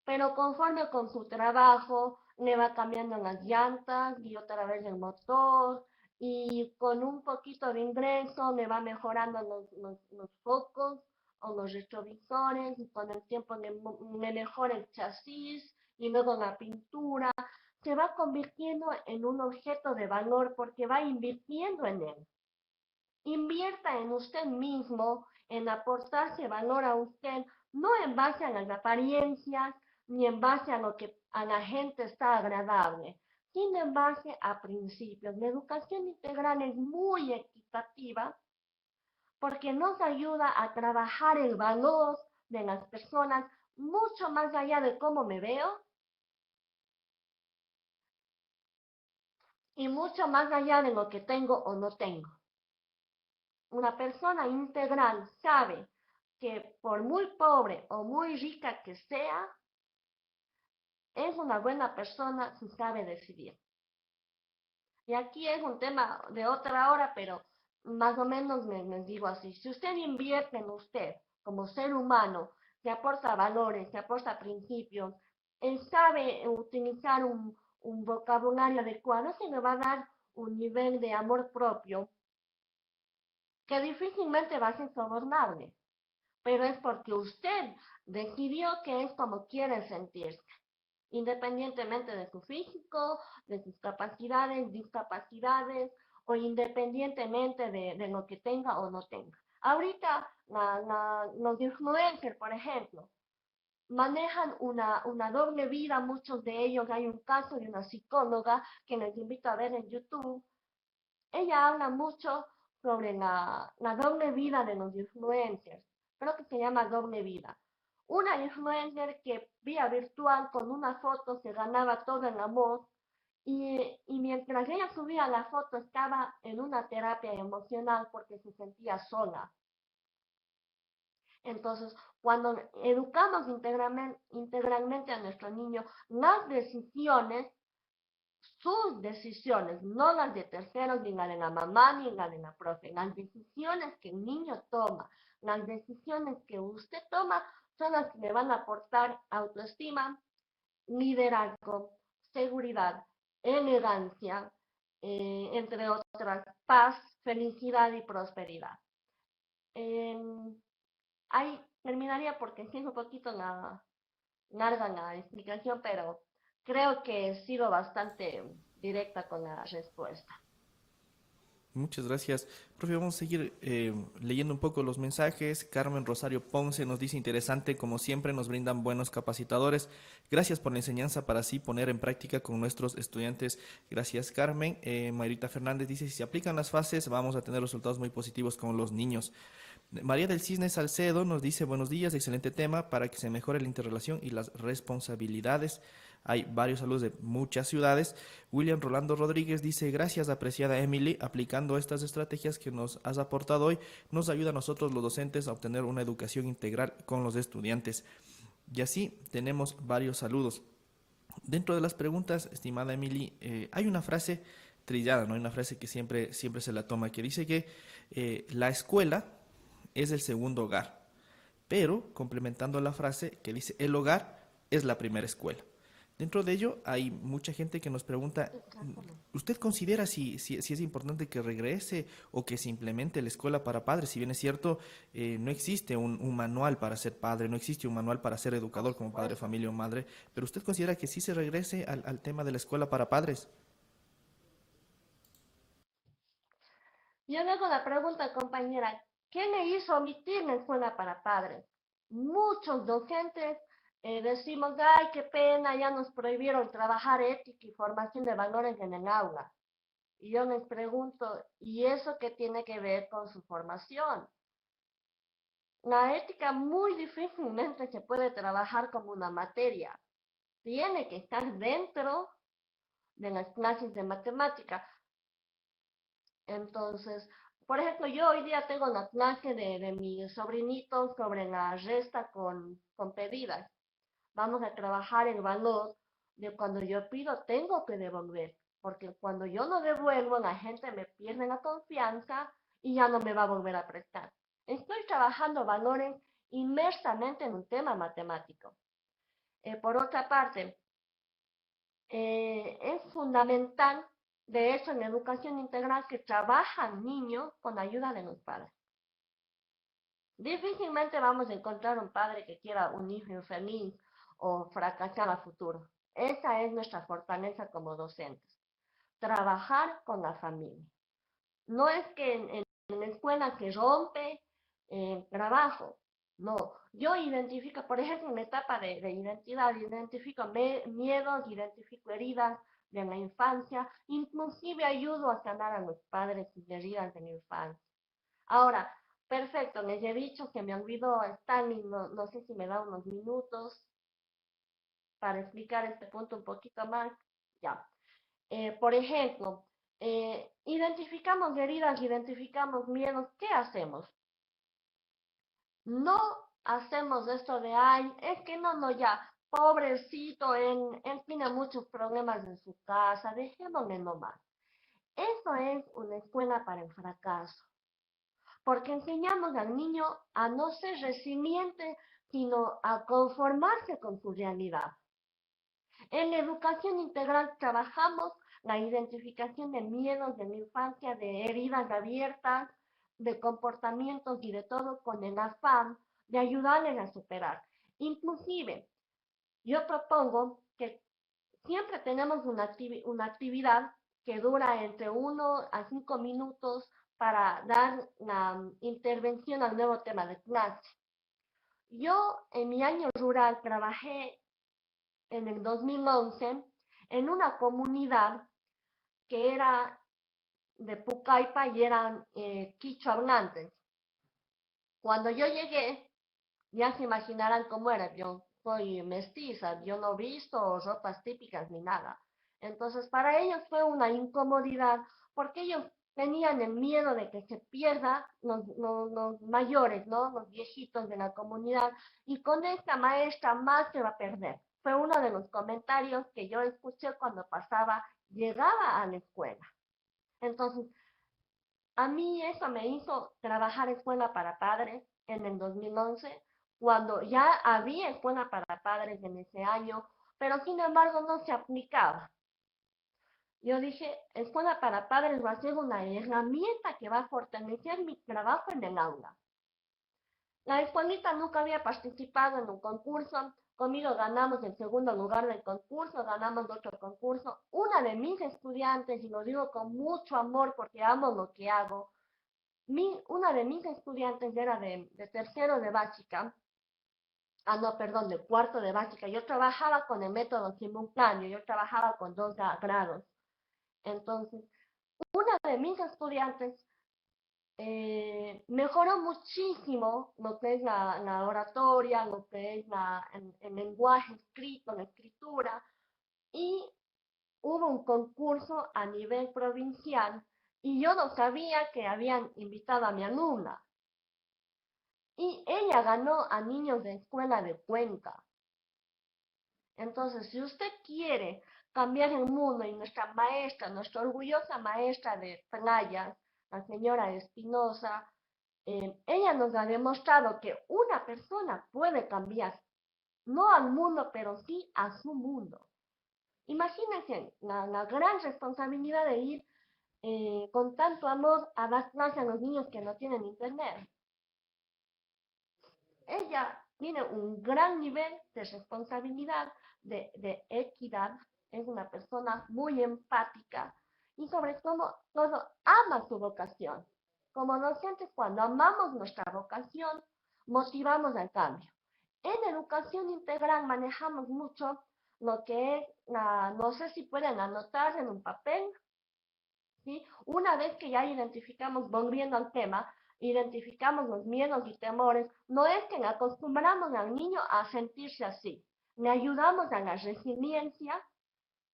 pero conforme con su trabajo, le va cambiando las llantas y otra vez el motor, y con un poquito de ingreso le va mejorando los focos o los retrovisores, y con el tiempo le mejora el chasis y luego la pintura. Se va convirtiendo en un objeto de valor porque va invirtiendo en él. Invierta en usted mismo, en aportarse valor a usted, no en base a las apariencias, ni en base a lo que a la gente está agradable, sino en base a principios. La educación integral es muy equitativa porque nos ayuda a trabajar el valor de las personas mucho más allá de cómo me veo y mucho más allá de lo que tengo o no tengo. Una persona integral sabe que por muy pobre o muy rica que sea, es una buena persona si sabe decidir. Y aquí es un tema de otra hora, pero más o menos les digo así. Si usted invierte en usted como ser humano, se aporta valores, se aporta principios, él sabe utilizar un vocabulario adecuado, se le va a dar un nivel de amor propio que difícilmente va a ser sobornable, pero es porque usted decidió que es como quiere sentirse, independientemente de su físico, de sus capacidades, discapacidades, o independientemente de lo que tenga o no tenga. Ahorita los influencers, por ejemplo, manejan una doble vida, muchos de ellos. Hay un caso de una psicóloga que les invito a ver en YouTube. Ella habla mucho sobre la doble vida de los influencers. Creo que se llama doble vida. Una influencer que vía virtual con una foto se ganaba todo el amor y mientras ella subía la foto estaba en una terapia emocional porque se sentía sola. Entonces, cuando educamos integralmente a nuestro niño, las decisiones, sus decisiones, no las de terceros, ni la de la mamá, ni la de la profe, las decisiones que el niño toma, las decisiones que usted toma, son las que le van a aportar autoestima, liderazgo, seguridad, elegancia, entre otras, paz, felicidad y prosperidad. Ahí terminaría porque sí es un poquito larga la explicación, pero creo que he sido bastante directa con la respuesta. Muchas gracias. Profe, vamos a seguir leyendo un poco los mensajes. Carmen Rosario Ponce nos dice interesante, como siempre nos brindan buenos capacitadores. Gracias por la enseñanza para así poner en práctica con nuestros estudiantes. Gracias, Carmen. Mayrita Fernández dice, si se aplican las fases vamos a tener resultados muy positivos con los niños. María del Cisne Salcedo nos dice, buenos días, excelente tema para que se mejore la interrelación y las responsabilidades. Hay varios saludos de muchas ciudades. William Rolando Rodríguez dice, gracias apreciada Emily, aplicando estas estrategias que nos has aportado hoy, nos ayuda a nosotros los docentes a obtener una educación integral con los estudiantes. Y así tenemos varios saludos. Dentro de las preguntas, estimada Emily, hay una frase trillada, ¿no? Hay una frase que siempre se la toma, que dice que la escuela es el segundo hogar, pero complementando la frase que dice, el hogar es la primera escuela. Dentro de ello hay mucha gente que nos pregunta, ¿usted considera si es importante que regrese o que se implemente la escuela para padres? Si bien es cierto, no existe un manual para ser padre, no existe un manual para ser educador como padre, familia o madre, pero ¿usted considera que sí se regrese al tema de la escuela para padres? Yo le hago la pregunta, compañera, ¿qué le hizo omitir la escuela para padres? Muchos docentes decimos, ay, qué pena, ya nos prohibieron trabajar ética y formación de valores en el aula. Y yo les pregunto, ¿y eso qué tiene que ver con su formación? La ética muy difícilmente se puede trabajar como una materia. Tiene que estar dentro de las clases de matemática. Entonces, por ejemplo, yo hoy día tengo la clase de mis sobrinitos sobre la resta con pedidas. Vamos a trabajar el valor de cuando yo pido, tengo que devolver. Porque cuando yo no devuelvo, la gente me pierde la confianza y ya no me va a volver a prestar. Estoy trabajando valores inmersamente en un tema matemático. Por otra parte, es fundamental, de hecho, en la educación integral que trabajan niños con ayuda de los padres. Difícilmente vamos a encontrar un padre que quiera un hijo infeliz o fracasar a futuro. Esa es nuestra fortaleza como docentes. Trabajar con la familia. No es que en la escuela se rompe trabajo. No, yo identifico, por ejemplo, en la etapa de identidad, identifico miedos, identifico heridas de la infancia, inclusive ayudo a sanar a los padres de heridas de la infancia. Ahora, perfecto, les he dicho que me olvidó Stanley, no sé si me da unos minutos para explicar este punto un poquito más. Ya. Por ejemplo, identificamos heridas, identificamos miedos, ¿qué hacemos? No hacemos esto de, ay, es que no, ya, pobrecito, él tiene muchos problemas en su casa, dejémosle nomás. Eso es una escuela para el fracaso, porque enseñamos al niño a no ser resiliente, sino a conformarse con su realidad. En la educación integral trabajamos la identificación de miedos de la infancia, de heridas abiertas, de comportamientos y de todo con el afán de ayudarles a superar. Inclusive, yo propongo que siempre tenemos una actividad que dura entre 1 a 5 minutos para dar la intervención al nuevo tema de clase. Yo en mi año rural trabajé en el 2011 en una comunidad que era de Pucallpa y eran quichua hablantes. Cuando yo llegué, ya se imaginarán cómo era, yo soy mestiza, yo no he visto ropas típicas ni nada. Entonces para ellos fue una incomodidad porque ellos tenían el miedo de que se pierda los mayores, ¿no? Los viejitos de la comunidad, y con esta maestra más se va a perder. Fue uno de los comentarios que yo escuché cuando llegaba a la escuela. Entonces, a mí eso me hizo trabajar escuela para padres en el 2011, cuando ya había escuela para padres en ese año, pero sin embargo no se aplicaba. Yo dije, escuela para padres va a ser una herramienta que va a fortalecer mi trabajo en el aula. La escuelita nunca había participado en un concurso, Conmigo ganamos el segundo lugar del concurso, ganamos otro concurso. Una de mis estudiantes, y lo digo con mucho amor porque amo lo que hago, una de mis estudiantes era de tercero de básica, no, perdón, de cuarto de básica. Yo trabajaba con el método simultáneo, yo trabajaba con 2 grados. Entonces, una de mis estudiantes mejoró muchísimo lo que es la oratoria, lo que es el lenguaje escrito, la escritura, y hubo un concurso a nivel provincial y yo no sabía que habían invitado a mi alumna. Y ella ganó a niños de escuela de Cuenca. Entonces, si usted quiere cambiar el mundo, y nuestra maestra, nuestra orgullosa maestra de playas, la señora Espinosa, ella nos ha demostrado que una persona puede cambiar, no al mundo, pero sí a su mundo. Imagínense la gran responsabilidad de ir con tanto amor a dar clase a los niños que no tienen internet. Ella tiene un gran nivel de responsabilidad, de equidad, es una persona muy empática y sobre todo ama su vocación. Como docentes, cuando amamos nuestra vocación, motivamos al cambio. En educación integral manejamos mucho lo que es, no sé si pueden anotar en un papel, ¿sí? Una vez que ya identificamos, volviendo al tema, identificamos los miedos y temores, no es que acostumbramos al niño a sentirse así, le ayudamos a la resiliencia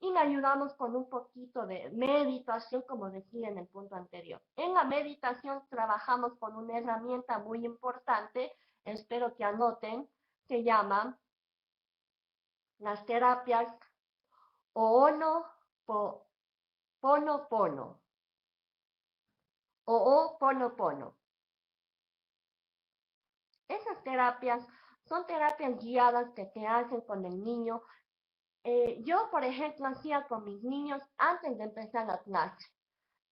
y le ayudamos con un poquito de meditación, como decía en el punto anterior. En la meditación trabajamos con una herramienta muy importante, espero que anoten, se llama las terapias Ho'oponopono. Ho'oponopono. Esas terapias son terapias guiadas que se hacen con el niño. Yo, por ejemplo, hacía con mis niños antes de empezar la clase.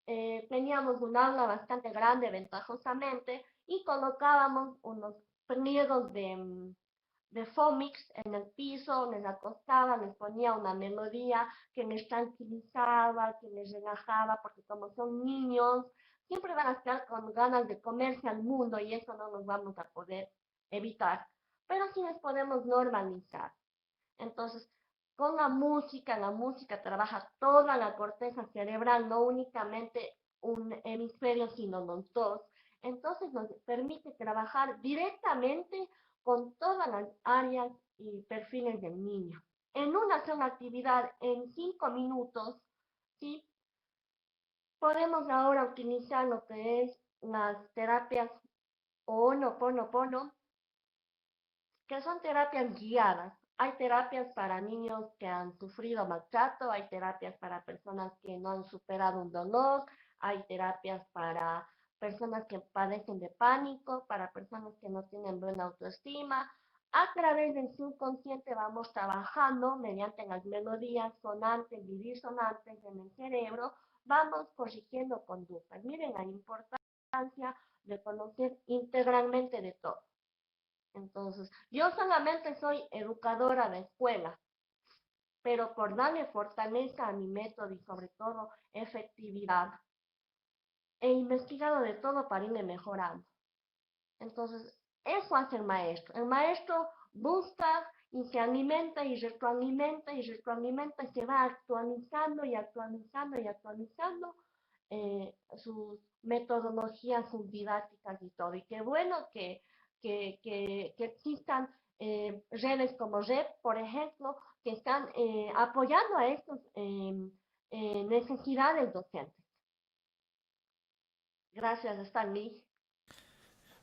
Teníamos un aula bastante grande, ventajosamente, y colocábamos unos pliegos de Fomix en el piso, les acostaba, les ponía una melodía que les tranquilizaba, que les relajaba, porque como son niños, siempre van a estar con ganas de comerse al mundo y eso no nos vamos a poder evitar, pero sí les podemos normalizar. Entonces, con la música trabaja toda la corteza cerebral, no únicamente un hemisferio, sino los dos. Entonces nos permite trabajar directamente con todas las áreas y perfiles del niño. En una sola actividad, en 5 minutos, ¿sí? Podemos ahora utilizar lo que es las terapias Ho'oponopono, que son terapias guiadas. Hay terapias para niños que han sufrido maltrato, hay terapias para personas que no han superado un dolor, hay terapias para personas que padecen de pánico, para personas que no tienen buena autoestima. A través del subconsciente vamos trabajando mediante las melodías sonantes y disonantes en el cerebro, vamos corrigiendo conductas. Miren la importancia de conocer integralmente de todo. Entonces, yo solamente soy educadora de escuela, pero por darle fortaleza a mi método y sobre todo efectividad, he investigado de todo para irme mejorando. Entonces, eso hace el maestro. El maestro busca y se alimenta y retroalimenta y retroalimenta y se va actualizando y actualizando y actualizando sus metodologías, sus didácticas y todo. Y qué bueno que existan redes como REP, por ejemplo, que están apoyando a estas necesidades docentes. Gracias, Stanley.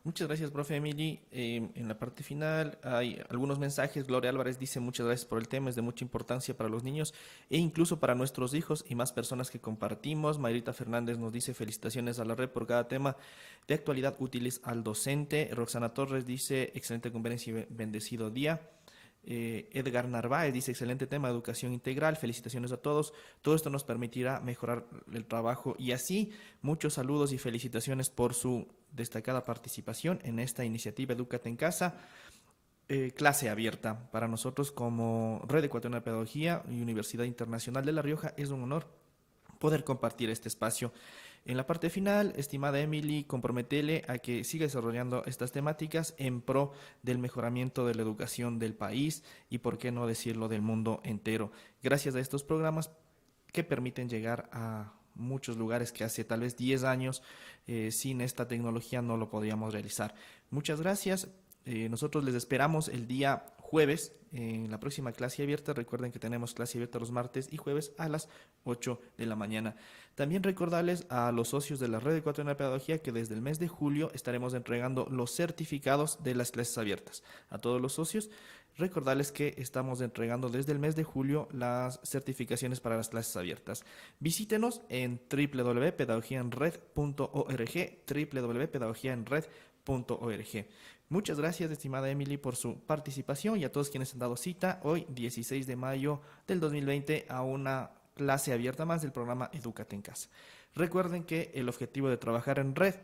Muchas gracias, profe Emily. En la parte final hay algunos mensajes. Gloria Álvarez dice: muchas gracias por el tema, es de mucha importancia para los niños e incluso para nuestros hijos y más personas que compartimos. Mayrita Fernández nos dice: felicitaciones a la red por cada tema de actualidad útiles al docente. Roxana Torres dice: excelente conferencia y bendecido día. Edgar Narváez dice: excelente tema, educación integral, felicitaciones a todos, todo esto nos permitirá mejorar el trabajo. Y así, muchos saludos y felicitaciones por su destacada participación en esta iniciativa Edúcate en Casa. clase abierta. Para nosotros como Red Ecuatoriana de Pedagogía y Universidad Internacional de La Rioja es un honor poder compartir este espacio. En la parte final, estimada Emily, comprometele a que siga desarrollando estas temáticas en pro del mejoramiento de la educación del país y, por qué no decirlo, del mundo entero. Gracias a estos programas que permiten llegar a muchos lugares que hace tal vez 10 años sin esta tecnología no lo podríamos realizar. Muchas gracias. Nosotros les esperamos el día jueves en la próxima clase abierta. Recuerden que tenemos clase abierta los martes y jueves a las 8 de la mañana. También recordarles a los socios de la Red Ecuatoriana de Pedagogía que desde el mes de julio estaremos entregando los certificados de las clases abiertas. A todos los socios, recordarles que estamos entregando desde el mes de julio las certificaciones para las clases abiertas. Visítenos en www.pedagogiaenred.org, www.pedagogiaenred.org. Muchas gracias, estimada Emily, por su participación y a todos quienes han dado cita hoy, 16 de mayo del 2020, a una clase abierta más del programa Edúcate en Casa. Recuerden que el objetivo de trabajar en red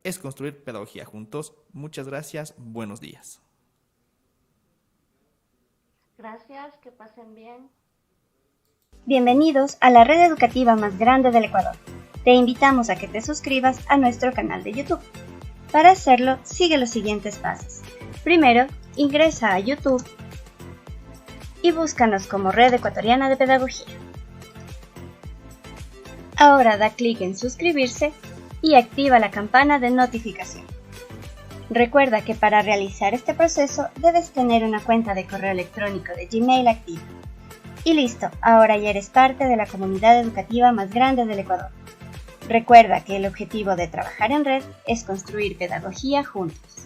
es construir pedagogía juntos. Muchas gracias, buenos días. Gracias, que pasen bien. Bienvenidos a la red educativa más grande del Ecuador. Te invitamos a que te suscribas a nuestro canal de YouTube. Para hacerlo, sigue los siguientes pasos. Primero, ingresa a YouTube y búscanos como Red Ecuatoriana de Pedagogía. Ahora da clic en suscribirse y activa la campana de notificación. Recuerda que para realizar este proceso debes tener una cuenta de correo electrónico de Gmail activa. Y listo, ahora ya eres parte de la comunidad educativa más grande del Ecuador. Recuerda que el objetivo de trabajar en red es construir pedagogía juntos.